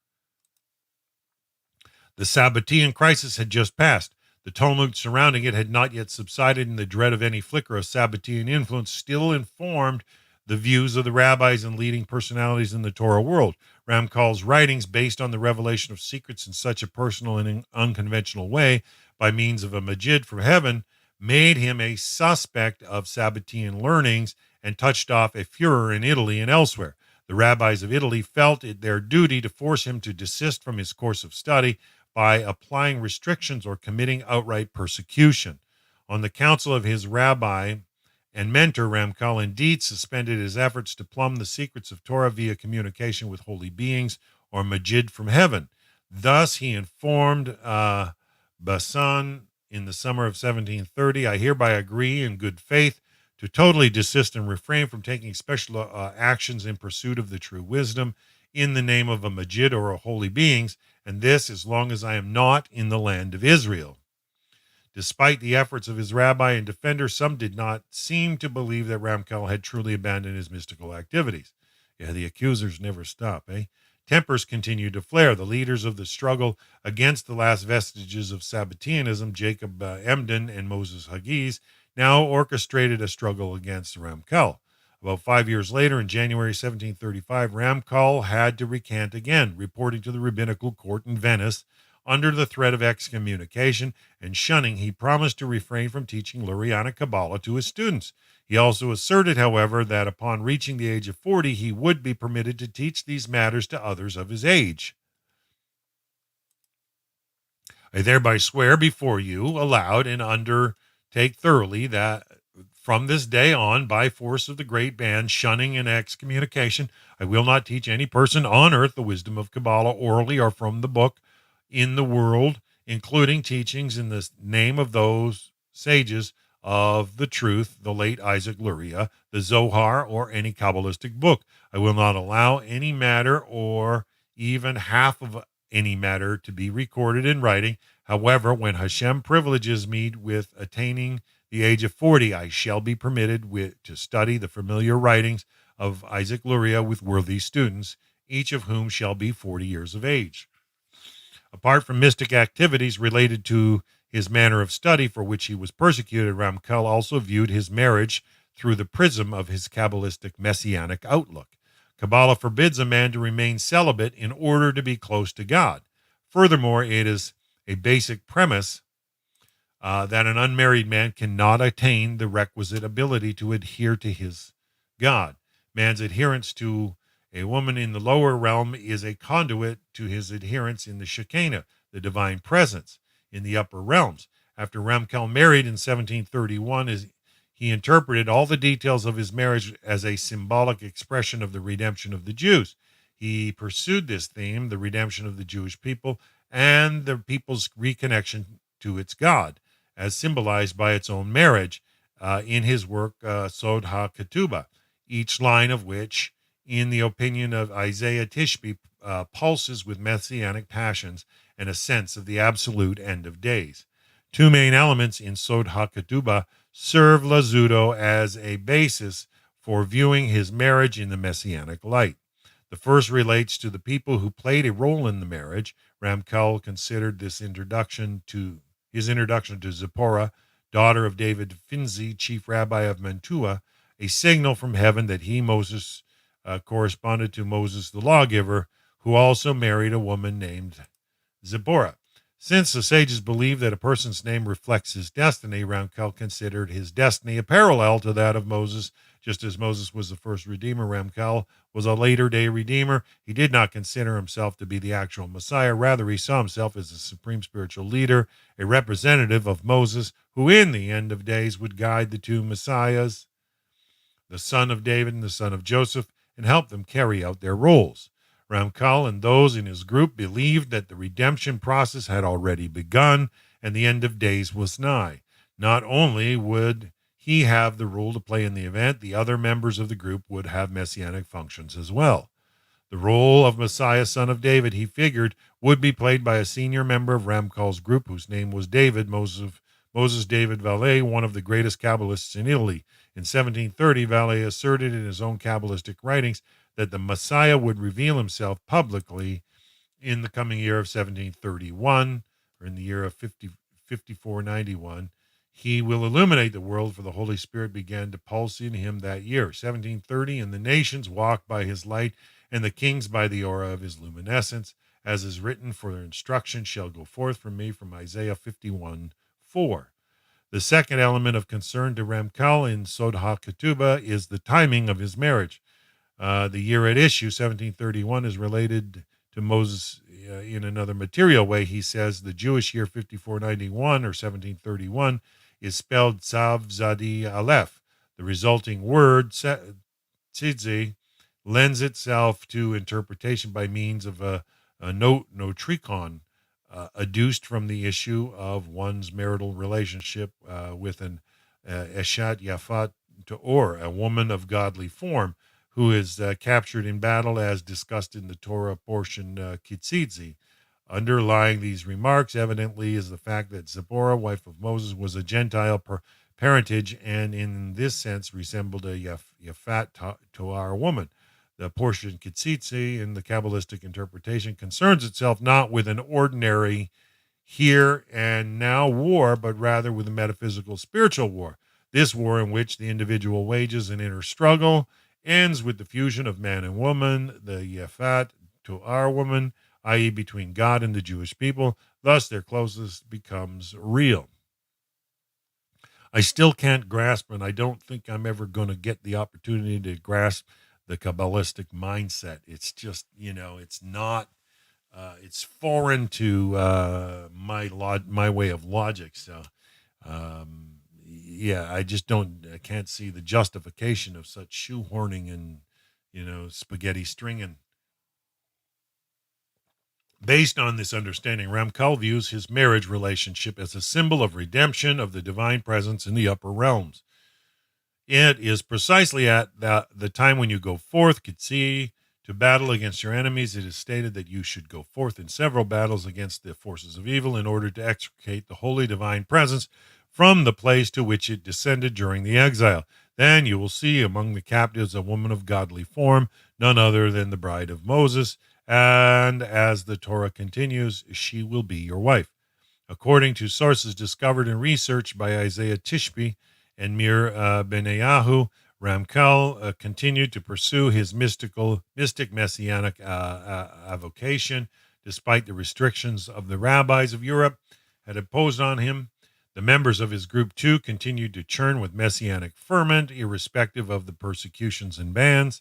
The Sabbatean crisis had just passed. The tumult surrounding it had not yet subsided, and the dread of any flicker of Sabbatean influence still informed the views of the rabbis and leading personalities in the Torah world. Ramchal's writings, based on the revelation of secrets in such a personal and unconventional way by means of a Majid from heaven, made him a suspect of Sabbatean learnings and touched off a furor in Italy and elsewhere. The rabbis of Italy felt it their duty to force him to desist from his course of study by applying restrictions or committing outright persecution. On the counsel of his rabbi and mentor, Ramchal indeed suspended his efforts to plumb the secrets of Torah via communication with holy beings or Majid from heaven. Thus, he informed Basan in the summer of 1730, I hereby agree in good faith to totally desist and refrain from taking special actions in pursuit of the true wisdom in the name of a Majid or a holy beings, and this as long as I am not in the land of Israel. Despite the efforts of his rabbi and defender, some did not seem to believe that Ramchal had truly abandoned his mystical activities. Yeah, the accusers never stop, eh? Tempers continued to flare. The leaders of the struggle against the last vestiges of Sabbateanism, Jacob Emden and Moses Hagiz, now orchestrated a struggle against Ramchal. About 5 years later, in January 1735, Ramchal had to recant again, reporting to the rabbinical court in Venice. Under the threat of excommunication and shunning, he promised to refrain from teaching Lurianic Kabbalah to his students. He also asserted, however, that upon reaching the age of 40, he would be permitted to teach these matters to others of his age. I thereby swear before you, aloud and undertake thoroughly, that from this day on, by force of the great ban, shunning and excommunication, I will not teach any person on earth the wisdom of Kabbalah orally or from the book in the world, including teachings in the name of those sages of the truth, the late Isaac Luria, the Zohar, or any Kabbalistic book. I will not allow any matter or even half of any matter to be recorded in writing. However, when Hashem privileges me with attaining the age of 40, I shall be permitted to study the familiar writings of Isaac Luria with worthy students, each of whom shall be 40 years of age. Apart from mystic activities related to his manner of study for which he was persecuted, Ramchal also viewed his marriage through the prism of his Kabbalistic Messianic outlook. Kabbalah forbids a man to remain celibate in order to be close to God. Furthermore, it is a basic premise that an unmarried man cannot attain the requisite ability to adhere to his God. Man's adherence to a woman in the lower realm is a conduit to his adherence in the Shekinah, the divine presence, in the upper realms. After Ramchal married in 1731, he interpreted all the details of his marriage as a symbolic expression of the redemption of the Jews. He pursued this theme, the redemption of the Jewish people, and the people's reconnection to its God, as symbolized by its own marriage, in his work, Sod HaKetubah, each line of which, in the opinion of Isaiah Tishbe, pulses with messianic passions and a sense of the absolute end of days. Two main elements in Sod HaKetubah serve Lazzuto as a basis for viewing his marriage in the messianic light. The first relates to the people who played a role in the marriage. Ramchal considered his introduction to Zipporah, daughter of David Finzi, chief rabbi of Mantua, a signal from heaven that he, Moses, corresponded to Moses the lawgiver, who also married a woman named Zipporah. Since the sages believed that a person's name reflects his destiny, Ramkel considered his destiny a parallel to that of Moses. Just as Moses was the first redeemer, Ramkel was a later day redeemer. He did not consider himself to be the actual Messiah. Rather, he saw himself as a supreme spiritual leader, a representative of Moses, who in the end of days would guide the two Messiahs, the son of David and the son of Joseph, and help them carry out their roles. Ramkal and those in his group believed that the redemption process had already begun and the end of days was nigh. Not only would he have the role to play in the event, the other members of the group would have messianic functions as well. The role of Messiah, son of David, he figured, would be played by a senior member of Ramkal's group, whose name was David, Moses David Valle, one of the greatest Kabbalists in Italy. In 1730, Valle asserted in his own Kabbalistic writings that the Messiah would reveal himself publicly in the coming year of 1731, or in the year of 5491. He will illuminate the world, for the Holy Spirit began to pulse in him that year. 1730, and the nations walk by his light, and the kings by the aura of his luminescence, as is written, for their instruction shall go forth from me, from Isaiah 51:4. The second element of concern to Ramkal in Sod HaKetuba is the timing of his marriage. The year at issue, 1731, is related to Moses in another material way. He says the Jewish year 5491 or 1731 is spelled Tzav Zadi Aleph. The resulting word, tzidzi, lends itself to interpretation by means of a notricon adduced from the issue of one's marital relationship with an Eshat Yafat Toor, a woman of godly form, who is captured in battle as discussed in the Torah portion Kitzitzi. Underlying these remarks, evidently, is the fact that Zipporah, wife of Moses, was a Gentile parentage and in this sense resembled a Yafat Toar woman. The portion Kitzitzi in the Kabbalistic interpretation concerns itself not with an ordinary here and now war, but rather with a metaphysical spiritual war. This war in which the individual wages an inner struggle ends with the fusion of man and woman, the Yafat to our woman, i.e. between God and the Jewish people. Thus, their closeness becomes real. I still can't grasp, and I don't think I'm ever going to get the opportunity to grasp the Kabbalistic mindset. It's just, it's not, it's foreign to my way of logic. So, I can't see the justification of such shoehorning and, spaghetti stringing. Based on this understanding, Ramkal views his marriage relationship as a symbol of redemption of the divine presence in the upper realms. It is precisely at the time when you go forth, Kitsi, to battle against your enemies. It is stated that you should go forth in several battles against the forces of evil in order to extricate the holy divine presence from the place to which it descended during the exile. Then you will see among the captives a woman of godly form, none other than the bride of Moses, and as the Torah continues, she will be your wife. According to sources discovered and researched by Isaiah Tishby and Mir Benayahu, Ramkal continued to pursue his mystic messianic avocation, despite the restrictions of the rabbis of Europe had imposed on him. The members of his group, too, continued to churn with messianic ferment, irrespective of the persecutions and bans.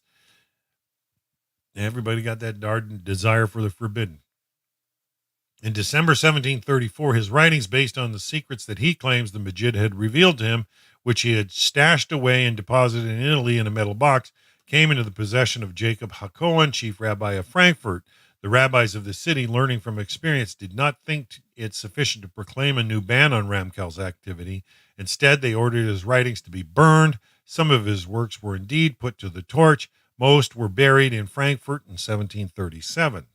Everybody got that ardent desire for the forbidden. In December 1734, his writings, based on the secrets that he claims the Majid had revealed to him, which he had stashed away and deposited in Italy in a metal box, came into the possession of Jacob Hakohen, chief rabbi of Frankfurt. The rabbis of the city, learning from experience, did not think it sufficient to proclaim a new ban on Ramkal's activity. Instead, they ordered his writings to be burned. Some of his works were indeed put to the torch. Most were buried in Frankfurt in 1737.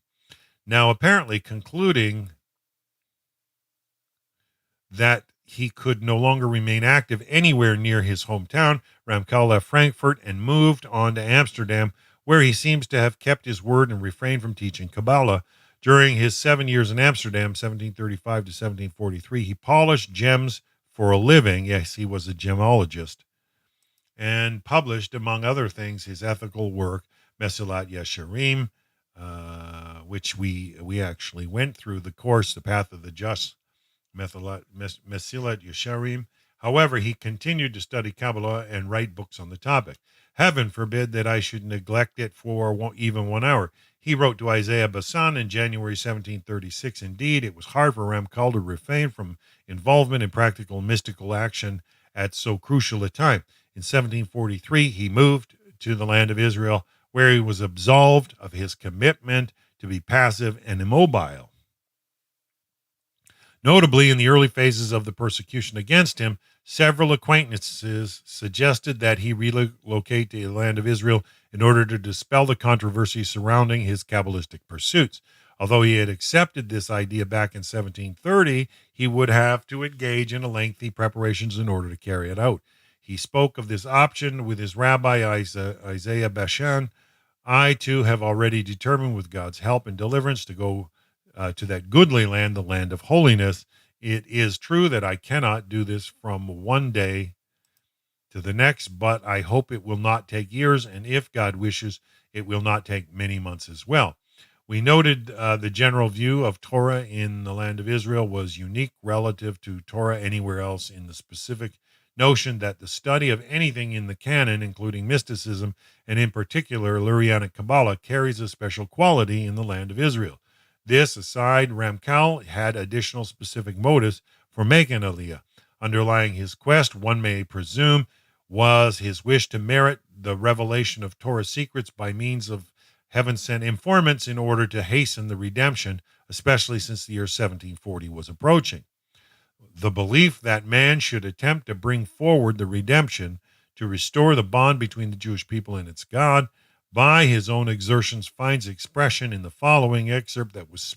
Now, apparently concluding that he could no longer remain active anywhere near his hometown, Ramkal left Frankfurt and moved on to Amsterdam, where he seems to have kept his word and refrained from teaching Kabbalah. During his 7 years in Amsterdam, 1735 to 1743, he polished gems for a living. Yes, he was a gemologist, and published, among other things, his ethical work, Mesilat Yesharim, which we actually went through the course, The Path of the Just, Mesilat Yesharim. However, he continued to study Kabbalah and write books on the topic. Heaven forbid that I should neglect it for even 1 hour. He wrote to Isaiah Bassan in January 1736. Indeed, it was hard for Ramchal to refrain from involvement in practical mystical action at so crucial a time. In 1743, he moved to the land of Israel, where he was absolved of his commitment to be passive and immobile. Notably, in the early phases of the persecution against him, several acquaintances suggested that he relocate to the land of Israel in order to dispel the controversy surrounding his Kabbalistic pursuits. Although he had accepted this idea back in 1730, he would have to engage in lengthy preparations in order to carry it out. He spoke of this option with his rabbi, Isaiah Bashan. I, too, have already determined with God's help and deliverance to go to that goodly land, the land of holiness. It is true that I cannot do this from one day to the next, but I hope it will not take years, and if God wishes, it will not take many months as well. We noted the general view of Torah in the land of Israel was unique relative to Torah anywhere else in the specific notion that the study of anything in the canon, including mysticism, and in particular Lurianic Kabbalah, carries a special quality in the land of Israel. This aside, Ramchal had additional specific motives for making Aliyah. Underlying his quest, one may presume, was his wish to merit the revelation of Torah secrets by means of heaven-sent informants in order to hasten the redemption, especially since the year 1740 was approaching. The belief that man should attempt to bring forward the redemption to restore the bond between the Jewish people and its God by his own exertions finds expression in the following excerpt that was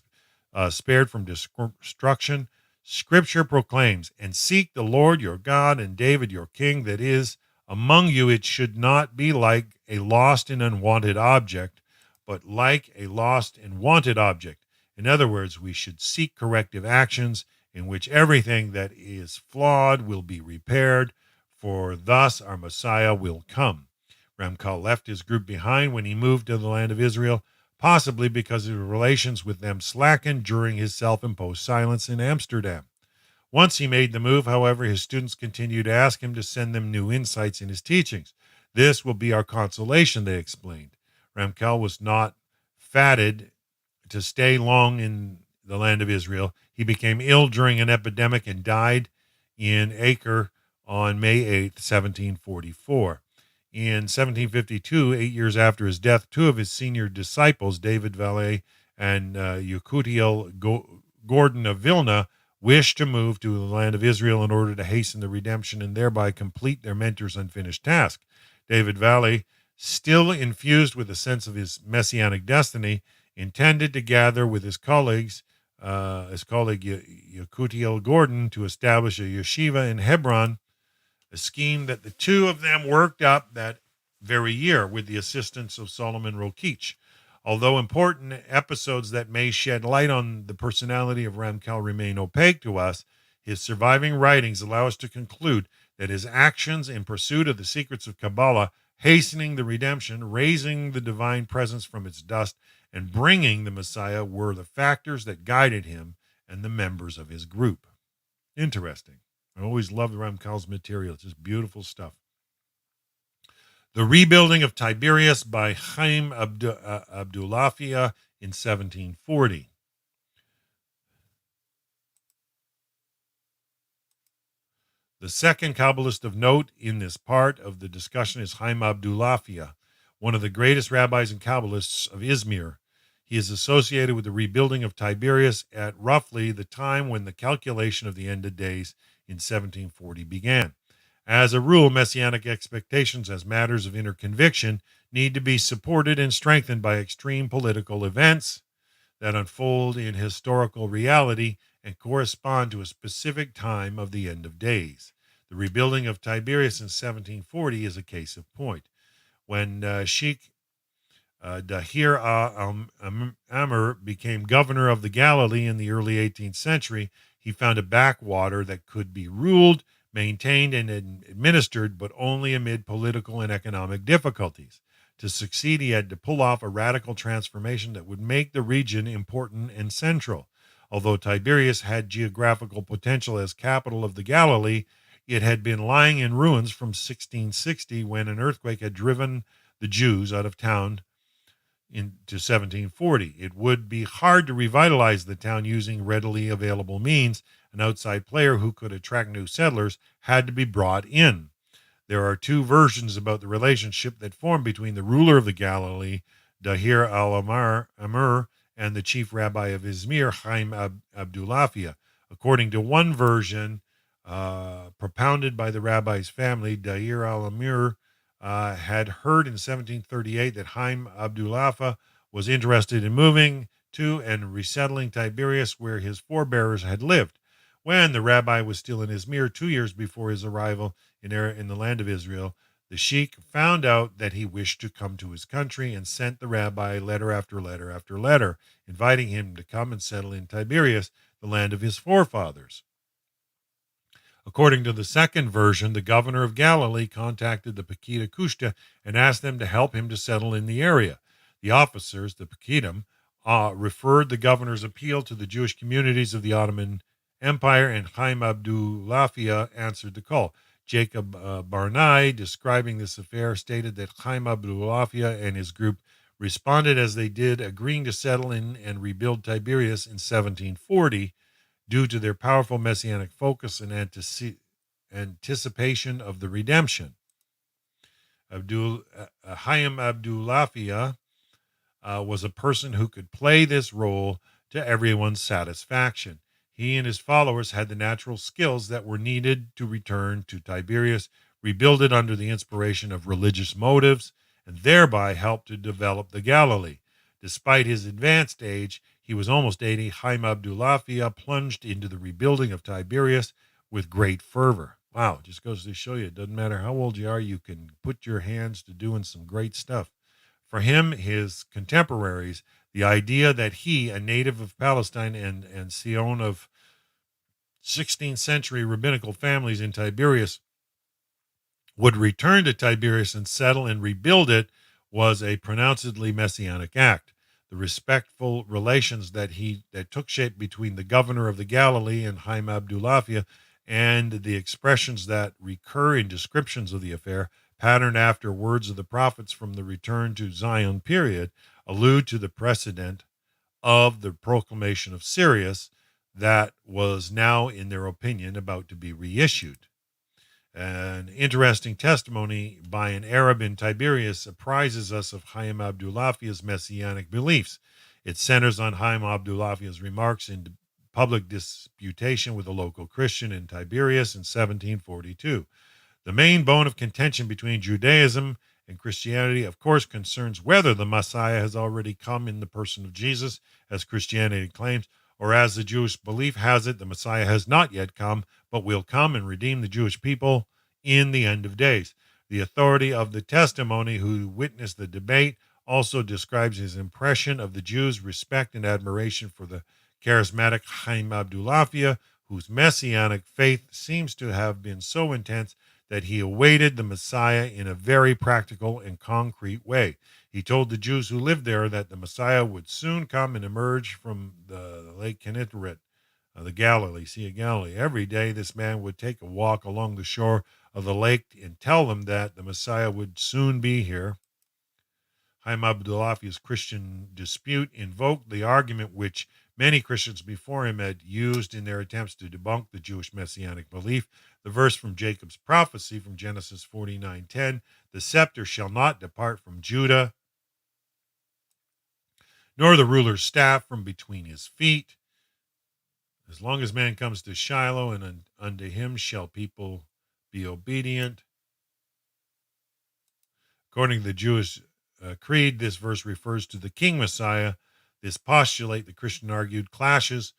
spared from destruction. Scripture proclaims, "And seek the Lord your God and David your king, that is among you it should not be like a lost and unwanted object, but like a lost and wanted object." In other words, we should seek corrective actions in which everything that is flawed will be repaired, for thus our Messiah will come. Ramchal left his group behind when he moved to the land of Israel, possibly because his relations with them slackened during his self-imposed silence in Amsterdam. Once he made the move, however, his students continued to ask him to send them new insights in his teachings. "This will be our consolation," they explained. Ramchal was not fated to stay long in the land of Israel. He became ill during an epidemic and died in Acre on May 8, 1744. In 1752, 8 years after his death, two of his senior disciples, David Valle and Yekutiel Gordon of Vilna, wished to move to the land of Israel in order to hasten the redemption and thereby complete their mentor's unfinished task. David Valle, still infused with a sense of his messianic destiny, intended to gather with his colleague Yekutiel Gordon to establish a yeshiva in Hebron, a scheme that the two of them worked up that very year with the assistance of Solomon Rokich. Although important episodes that may shed light on the personality of Ramchal remain opaque to us, his surviving writings allow us to conclude that his actions in pursuit of the secrets of Kabbalah, hastening the redemption, raising the divine presence from its dust, and bringing the Messiah were the factors that guided him and the members of his group. Interesting. I always loved Ramchal's material. It's just beautiful stuff. The Rebuilding of Tiberius by Chaim Abdullafia in 1740. The second Kabbalist of note in this part of the discussion is Chaim Abdullafia, one of the greatest rabbis and Kabbalists of Izmir. He is associated with the rebuilding of Tiberius at roughly the time when the calculation of the end of days in 1740 began. As a rule, Messianic expectations as matters of inner conviction need to be supported and strengthened by extreme political events that unfold in historical reality and correspond to a specific time of the end of days. The rebuilding of Tiberius in 1740 is a case in point. When Sheikh Dahir Amr became governor of the Galilee in the early 18th century, he found a backwater that could be ruled, maintained, and administered, but only amid political and economic difficulties. To succeed, he had to pull off a radical transformation that would make the region important and central. Although Tiberias had geographical potential as capital of the Galilee, it had been lying in ruins from 1660 when an earthquake had driven the Jews out of town into 1740. It would be hard to revitalize the town using readily available means. An outside player who could attract new settlers had to be brought in. There are two versions about the relationship that formed between the ruler of the Galilee, Dahir al-Amr, and the chief rabbi of Izmir, Chaim Abdullafia. According to one version, propounded by the rabbi's family, Dahir al-Amr had heard in 1738 that Chaim Abdullafia was interested in moving to and resettling Tiberias, where his forebears had lived. When the rabbi was still in Izmir 2 years before his arrival in the land of Israel, the sheikh found out that he wished to come to his country and sent the rabbi letter after letter after letter, inviting him to come and settle in Tiberias, the land of his forefathers. According to the second version, the governor of Galilee contacted the Pekida Kushta and asked them to help him to settle in the area. The officers, the Pekidim, referred the governor's appeal to the Jewish communities of the Ottoman Empire, and Chaim Abdullafia answered the call. Jacob Barnai, describing this affair, stated that Chaim Abdullafia and his group responded as they did, agreeing to settle in and rebuild Tiberias in 1740 due to their powerful Messianic focus and anticipation of the redemption. Chaim Abdullafia was a person who could play this role to everyone's satisfaction. He and his followers had the natural skills that were needed to return to Tiberias, rebuild it under the inspiration of religious motives, and thereby help to develop the Galilee. Despite his advanced age, he was almost 80, Chaim Abdullafia plunged into the rebuilding of Tiberias with great fervor. Wow, just goes to show you, it doesn't matter how old you are, you can put your hands to doing some great stuff. For him, his contemporaries, the idea that he, a native of Palestine and scion of 16th century rabbinical families in Tiberias, would return to Tiberias and settle and rebuild it was a pronouncedly Messianic act. The respectful relations that took shape between the governor of the Galilee and Chaim Abdullafia, and the expressions that recur in descriptions of the affair, patterned after words of the prophets from the return to Zion period, allude to the precedent of the proclamation of Sirius that was now, in their opinion, about to be reissued. An interesting testimony by an Arab in Tiberias apprises us of Chaim Abdullafia's messianic beliefs. It centers on Chaim Abdullafia's remarks in public disputation with a local Christian in Tiberias in 1742. The main bone of contention between Judaism and Christianity, of course, concerns whether the Messiah has already come in the person of Jesus, as Christianity claims, or as the Jewish belief has it, the Messiah has not yet come, but will come and redeem the Jewish people in the end of days. The authority of the testimony who witnessed the debate also describes his impression of the Jews' respect and admiration for the charismatic Chaim Abdullafia, whose messianic faith seems to have been so intense that he awaited the Messiah in a very practical and concrete way. He told the Jews who lived there that the Messiah would soon come and emerge from the Lake Kinneret, the Galilee, Sea of Galilee. Every day this man would take a walk along the shore of the lake and tell them that the Messiah would soon be here. Chaim Abdullafia's Christian dispute invoked the argument which many Christians before him had used in their attempts to debunk the Jewish messianic belief. The verse from Jacob's prophecy from Genesis 49:10, the scepter shall not depart from Judah, nor the ruler's staff from between his feet. As long as man comes to Shiloh, and unto him shall people be obedient. According to the Jewish creed, this verse refers to the King Messiah. This postulate, the Christian argued, clashes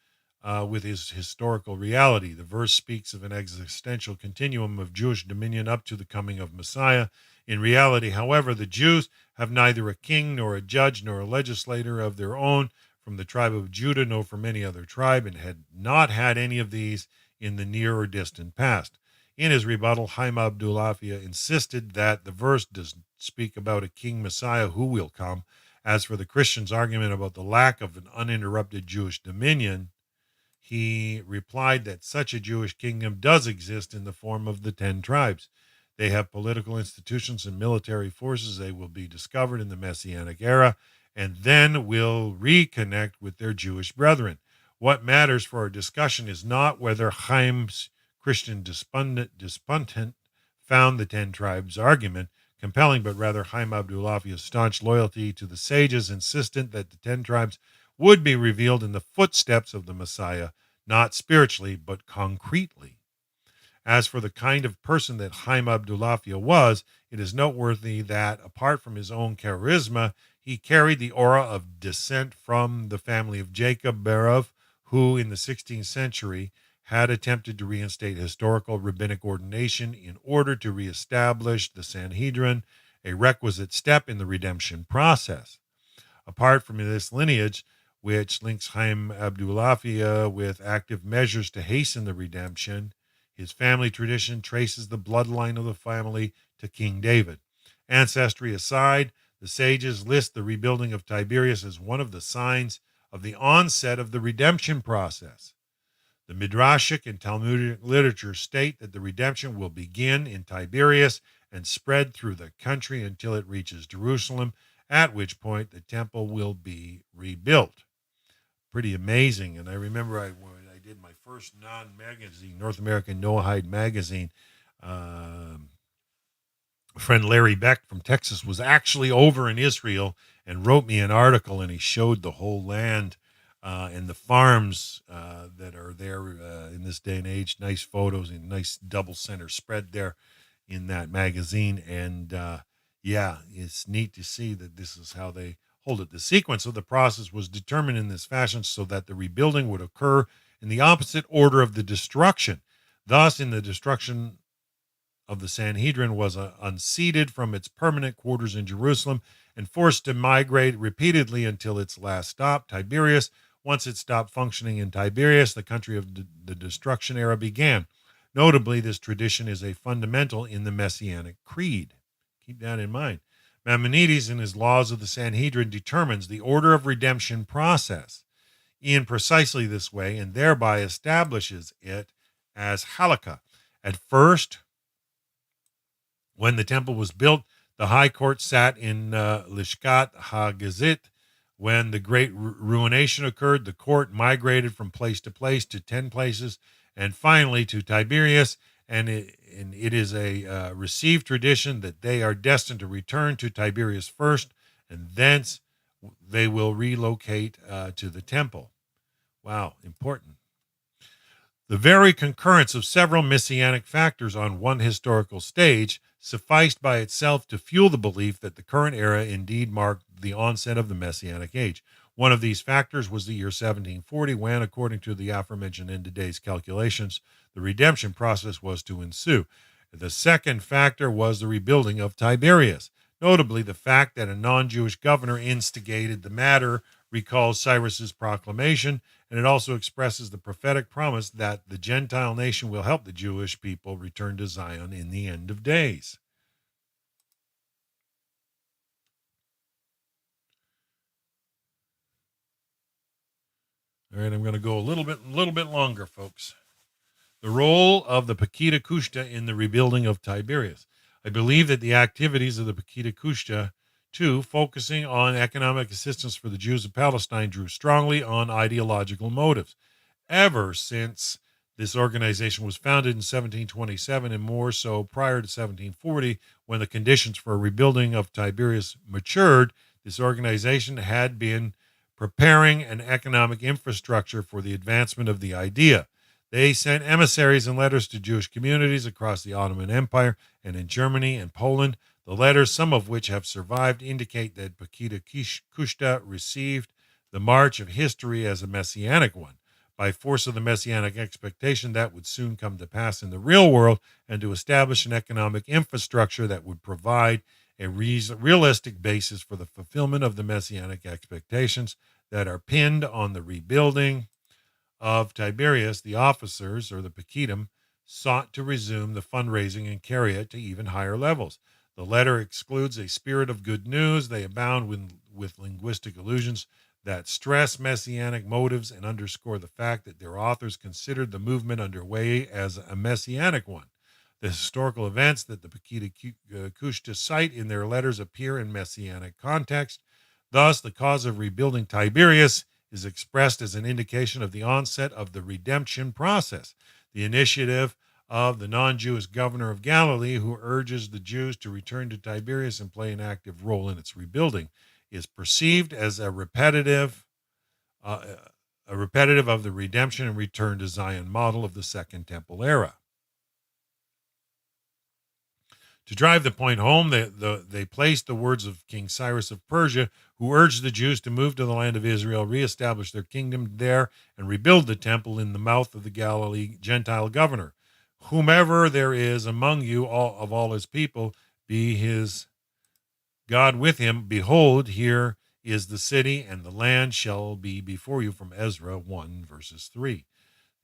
with his historical reality. The verse speaks of an existential continuum of Jewish dominion up to the coming of Messiah. In reality, however, the Jews have neither a king nor a judge nor a legislator of their own from the tribe of Judah nor from any other tribe, and had not had any of these in the near or distant past. In his rebuttal, Chaim Abdullafia insisted that the verse does speak about a king Messiah who will come. As for the Christians' argument about the lack of an uninterrupted Jewish dominion, he replied that such a Jewish kingdom does exist in the form of the 10 tribes. They have political institutions and military forces. They will be discovered in the Messianic era and then will reconnect with their Jewish brethren. What matters for our discussion is not whether Chaim's Christian disputant found the 10 tribes argument compelling, but rather Chaim Abdullafia's staunch loyalty to the sages, insistent that the 10 tribes would be revealed in the footsteps of the Messiah, not spiritually, but concretely. As for the kind of person that Chaim Abdullafia was, it is noteworthy that, apart from his own charisma, he carried the aura of descent from the family of Jacob Berov, who in the 16th century had attempted to reinstate historical rabbinic ordination in order to reestablish the Sanhedrin, a requisite step in the redemption process. Apart from this lineage, which links Chaim Abdullafia with active measures to hasten the redemption, his family tradition traces the bloodline of the family to King David. Ancestry aside, the sages list the rebuilding of Tiberius as one of the signs of the onset of the redemption process. The Midrashic and Talmudic literature state that the redemption will begin in Tiberias and spread through the country until it reaches Jerusalem, at which point the temple will be rebuilt. Pretty amazing. And I remember when I did my first non-magazine, North American Noahide magazine, friend Larry Beck from Texas was actually over in Israel and wrote me an article, and he showed the whole land and the farms that are there in this day and age. Nice photos and nice double center spread there in that magazine. And yeah, it's neat to see that this is how they hold it. The sequence of the process was determined in this fashion so that the rebuilding would occur in the opposite order of the destruction. Thus, in the destruction of the Sanhedrin was unseated from its permanent quarters in Jerusalem and forced to migrate repeatedly until its last stop, Tiberias. Once it stopped functioning in Tiberias, the country of the destruction era began. Notably, this tradition is a fundamental in the Messianic creed. Keep that in mind. Maimonides, in his Laws of the Sanhedrin, determines the order of redemption process in precisely this way and thereby establishes it as halakha. At first, when the temple was built, the high court sat in Lishkat HaGazit. When the great ruination occurred, the court migrated from place to place to 10 places and finally to Tiberias. And it is a received tradition that they are destined to return to Tiberias first, and thence they will relocate to the temple. Wow, important. The very concurrence of several messianic factors on one historical stage sufficed by itself to fuel the belief that the current era indeed marked the onset of the Messianic age. One of these factors was the year 1740, when, according to the aforementioned in today's calculations, the redemption process was to ensue. The second factor was the rebuilding of Tiberias. Notably, the fact that a non-Jewish governor instigated the matter recalls Cyrus's proclamation, and it also expresses the prophetic promise that the Gentile nation will help the Jewish people return to Zion in the end of days. All right, I'm going to go a little bit longer, folks. The role of the Pekida Kushta in the rebuilding of Tiberias. I believe that the activities of the Pekida Kushta, too, focusing on economic assistance for the Jews of Palestine, drew strongly on ideological motives. Ever since this organization was founded in 1727 and more so prior to 1740, when the conditions for a rebuilding of Tiberias matured, this organization had been preparing an economic infrastructure for the advancement of the idea. They sent emissaries and letters to Jewish communities across the Ottoman Empire and in Germany and Poland. The letters, some of which have survived, indicate that Pekida Kushta received the march of history as a messianic one, by force of the messianic expectation that would soon come to pass in the real world, and to establish an economic infrastructure that would provide a realistic basis for the fulfillment of the messianic expectations that are pinned on the rebuilding of Tiberias. The officers, or the Pekidim, sought to resume the fundraising and carry it to even higher levels. The letter excludes a spirit of good news. They abound with linguistic allusions that stress messianic motives and underscore the fact that their authors considered the movement underway as a messianic one. The historical events that the Pekida Kushta cite in their letters appear in messianic context. Thus, the cause of rebuilding Tiberius is expressed as an indication of the onset of the redemption process. The initiative of the non-Jewish governor of Galilee, who urges the Jews to return to Tiberius and play an active role in its rebuilding, is perceived as a repetitive of the redemption and return to Zion model of the Second Temple era. To drive the point home, they placed the words of King Cyrus of Persia, who urged the Jews to move to the land of Israel, reestablish their kingdom there, and rebuild the temple, in the mouth of the Galilee Gentile governor. Whomever there is among you, all his people, be his God with him. Behold, here is the city, and the land shall be before you, from Ezra 1, verses 3.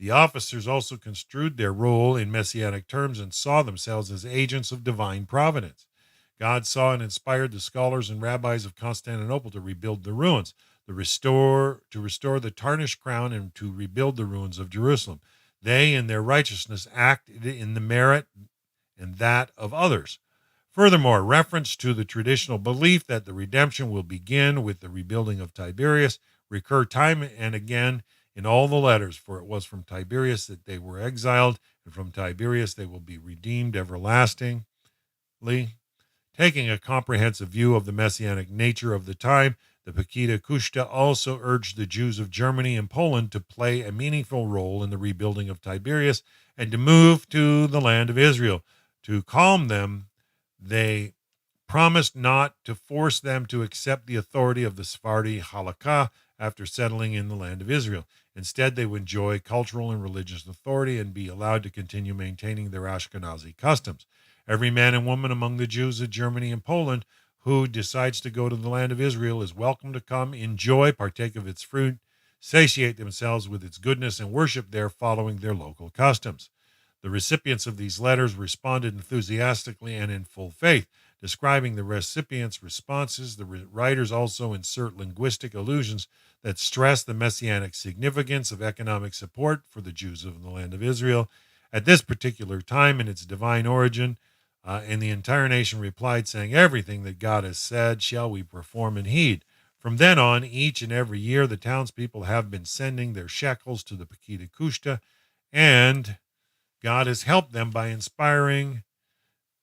The officers also construed their role in messianic terms and saw themselves as agents of divine providence. God saw and inspired the scholars and rabbis of Constantinople to rebuild the ruins, to restore the tarnished crown, and to rebuild the ruins of Jerusalem. They, in their righteousness, acted in the merit and that of others. Furthermore, reference to the traditional belief that the redemption will begin with the rebuilding of Tiberius recur time and again in all the letters, for it was from Tiberius that they were exiled, and from Tiberius they will be redeemed everlastingly. Taking a comprehensive view of the messianic nature of the time, the Pekida Kushta also urged the Jews of Germany and Poland to play a meaningful role in the rebuilding of Tiberius and to move to the land of Israel. To calm them, they promised not to force them to accept the authority of the Sephardi Halakha after settling in the land of Israel. Instead, they would enjoy cultural and religious authority and be allowed to continue maintaining their Ashkenazi customs. Every man and woman among the Jews of Germany and Poland who decides to go to the land of Israel is welcome to come, enjoy, partake of its fruit, satiate themselves with its goodness, and worship there following their local customs. The recipients of these letters responded enthusiastically and in full faith. Describing the recipients' responses, the writers also insert linguistic allusions that stress the messianic significance of economic support for the Jews of the land of Israel at this particular time in its divine origin, and the entire nation replied, saying, "Everything that God has said shall we perform and heed." From then on, each and every year, the townspeople have been sending their shekels to the Pekida Kushta, and God has helped them by inspiring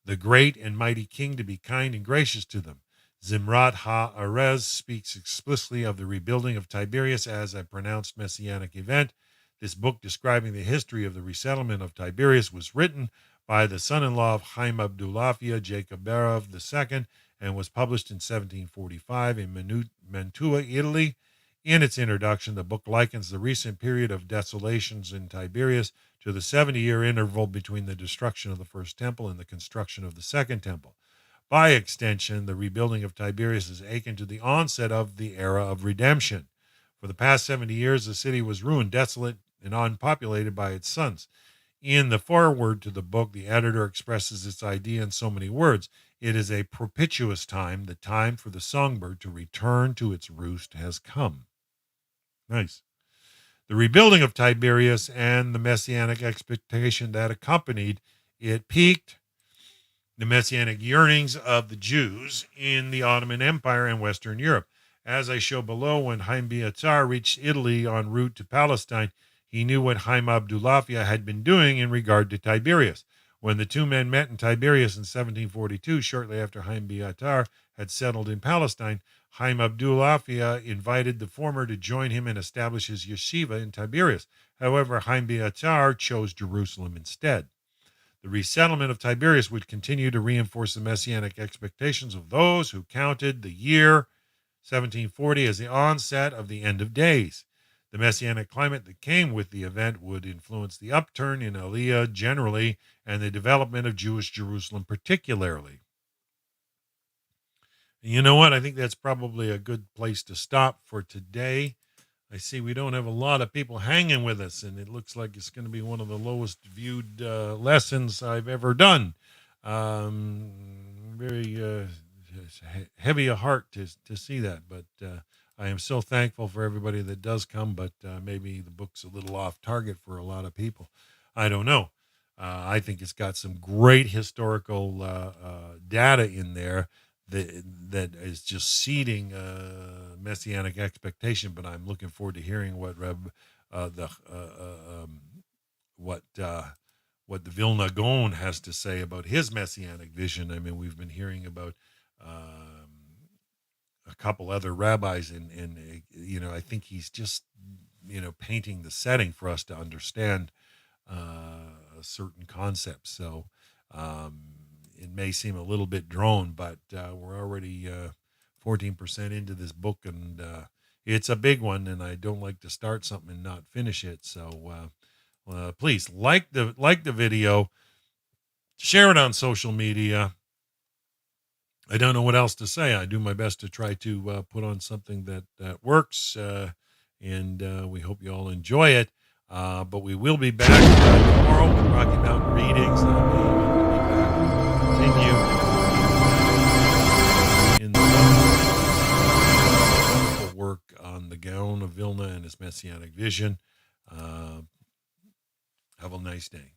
the great and mighty king to be kind and gracious to them. Zimrat HaArez speaks explicitly of the rebuilding of Tiberius as a pronounced messianic event. This book describing the history of the resettlement of Tiberius was written by the son-in-law of Haim Abdullahia, Jacob Berov II, and was published in 1745 in Mantua, Italy. In its introduction, the book likens the recent period of desolations in Tiberias to the 70-year interval between the destruction of the First Temple and the construction of the Second Temple. By extension, the rebuilding of Tiberias is akin to the onset of the era of redemption. For the past 70 years, the city was ruined, desolate, and unpopulated by its sons. In the foreword to the book, the editor expresses its idea in so many words. It is a propitious time. The time for the songbird to return to its roost has come. Nice. The rebuilding of Tiberius and the messianic expectation that accompanied it piqued the messianic yearnings of the Jews in the Ottoman Empire and Western Europe. As I show below, when Haim Biatar reached Italy en route to Palestine, he knew what Haim Abdullahia had been doing in regard to Tiberius. When the two men met in Tiberias in 1742, shortly after Haim Biatar had settled in Palestine, Haim Abdullahia invited the former to join him and establish his yeshiva in Tiberias. However, Haim Biatar chose Jerusalem instead. The resettlement of Tiberias would continue to reinforce the messianic expectations of those who counted the year 1740 as the onset of the end of days. The messianic climate that came with the event would influence the upturn in Aliyah generally and the development of Jewish Jerusalem particularly. You know what? I think that's probably a good place to stop for today. I see we don't have a lot of people hanging with us, and it looks like it's going to be one of the lowest viewed lessons I've ever done. very heavy a heart to see that. But I am so thankful for everybody that does come. But maybe the book's a little off target for a lot of people. I don't know. I think it's got some great historical data in there that is just seeding messianic expectation. But I'm looking forward to hearing what what the Vilna Gaon has to say about his messianic vision. I mean, we've been hearing about a couple other rabbis, and I think he's just painting the setting for us to understand certain concepts. So it may seem a little bit drone, but we're already 14% into this book, and it's a big one, and I don't like to start something and not finish it. So please like the video, share it on social media. I don't know what else to say. I do my best to try to put on something that works, and we hope you all enjoy it. But we will be back tomorrow with Rocky Mountain Readings. I'll be back to continue in the wonderful work on the Gaon of Vilna and his Messianic vision. Have a nice day.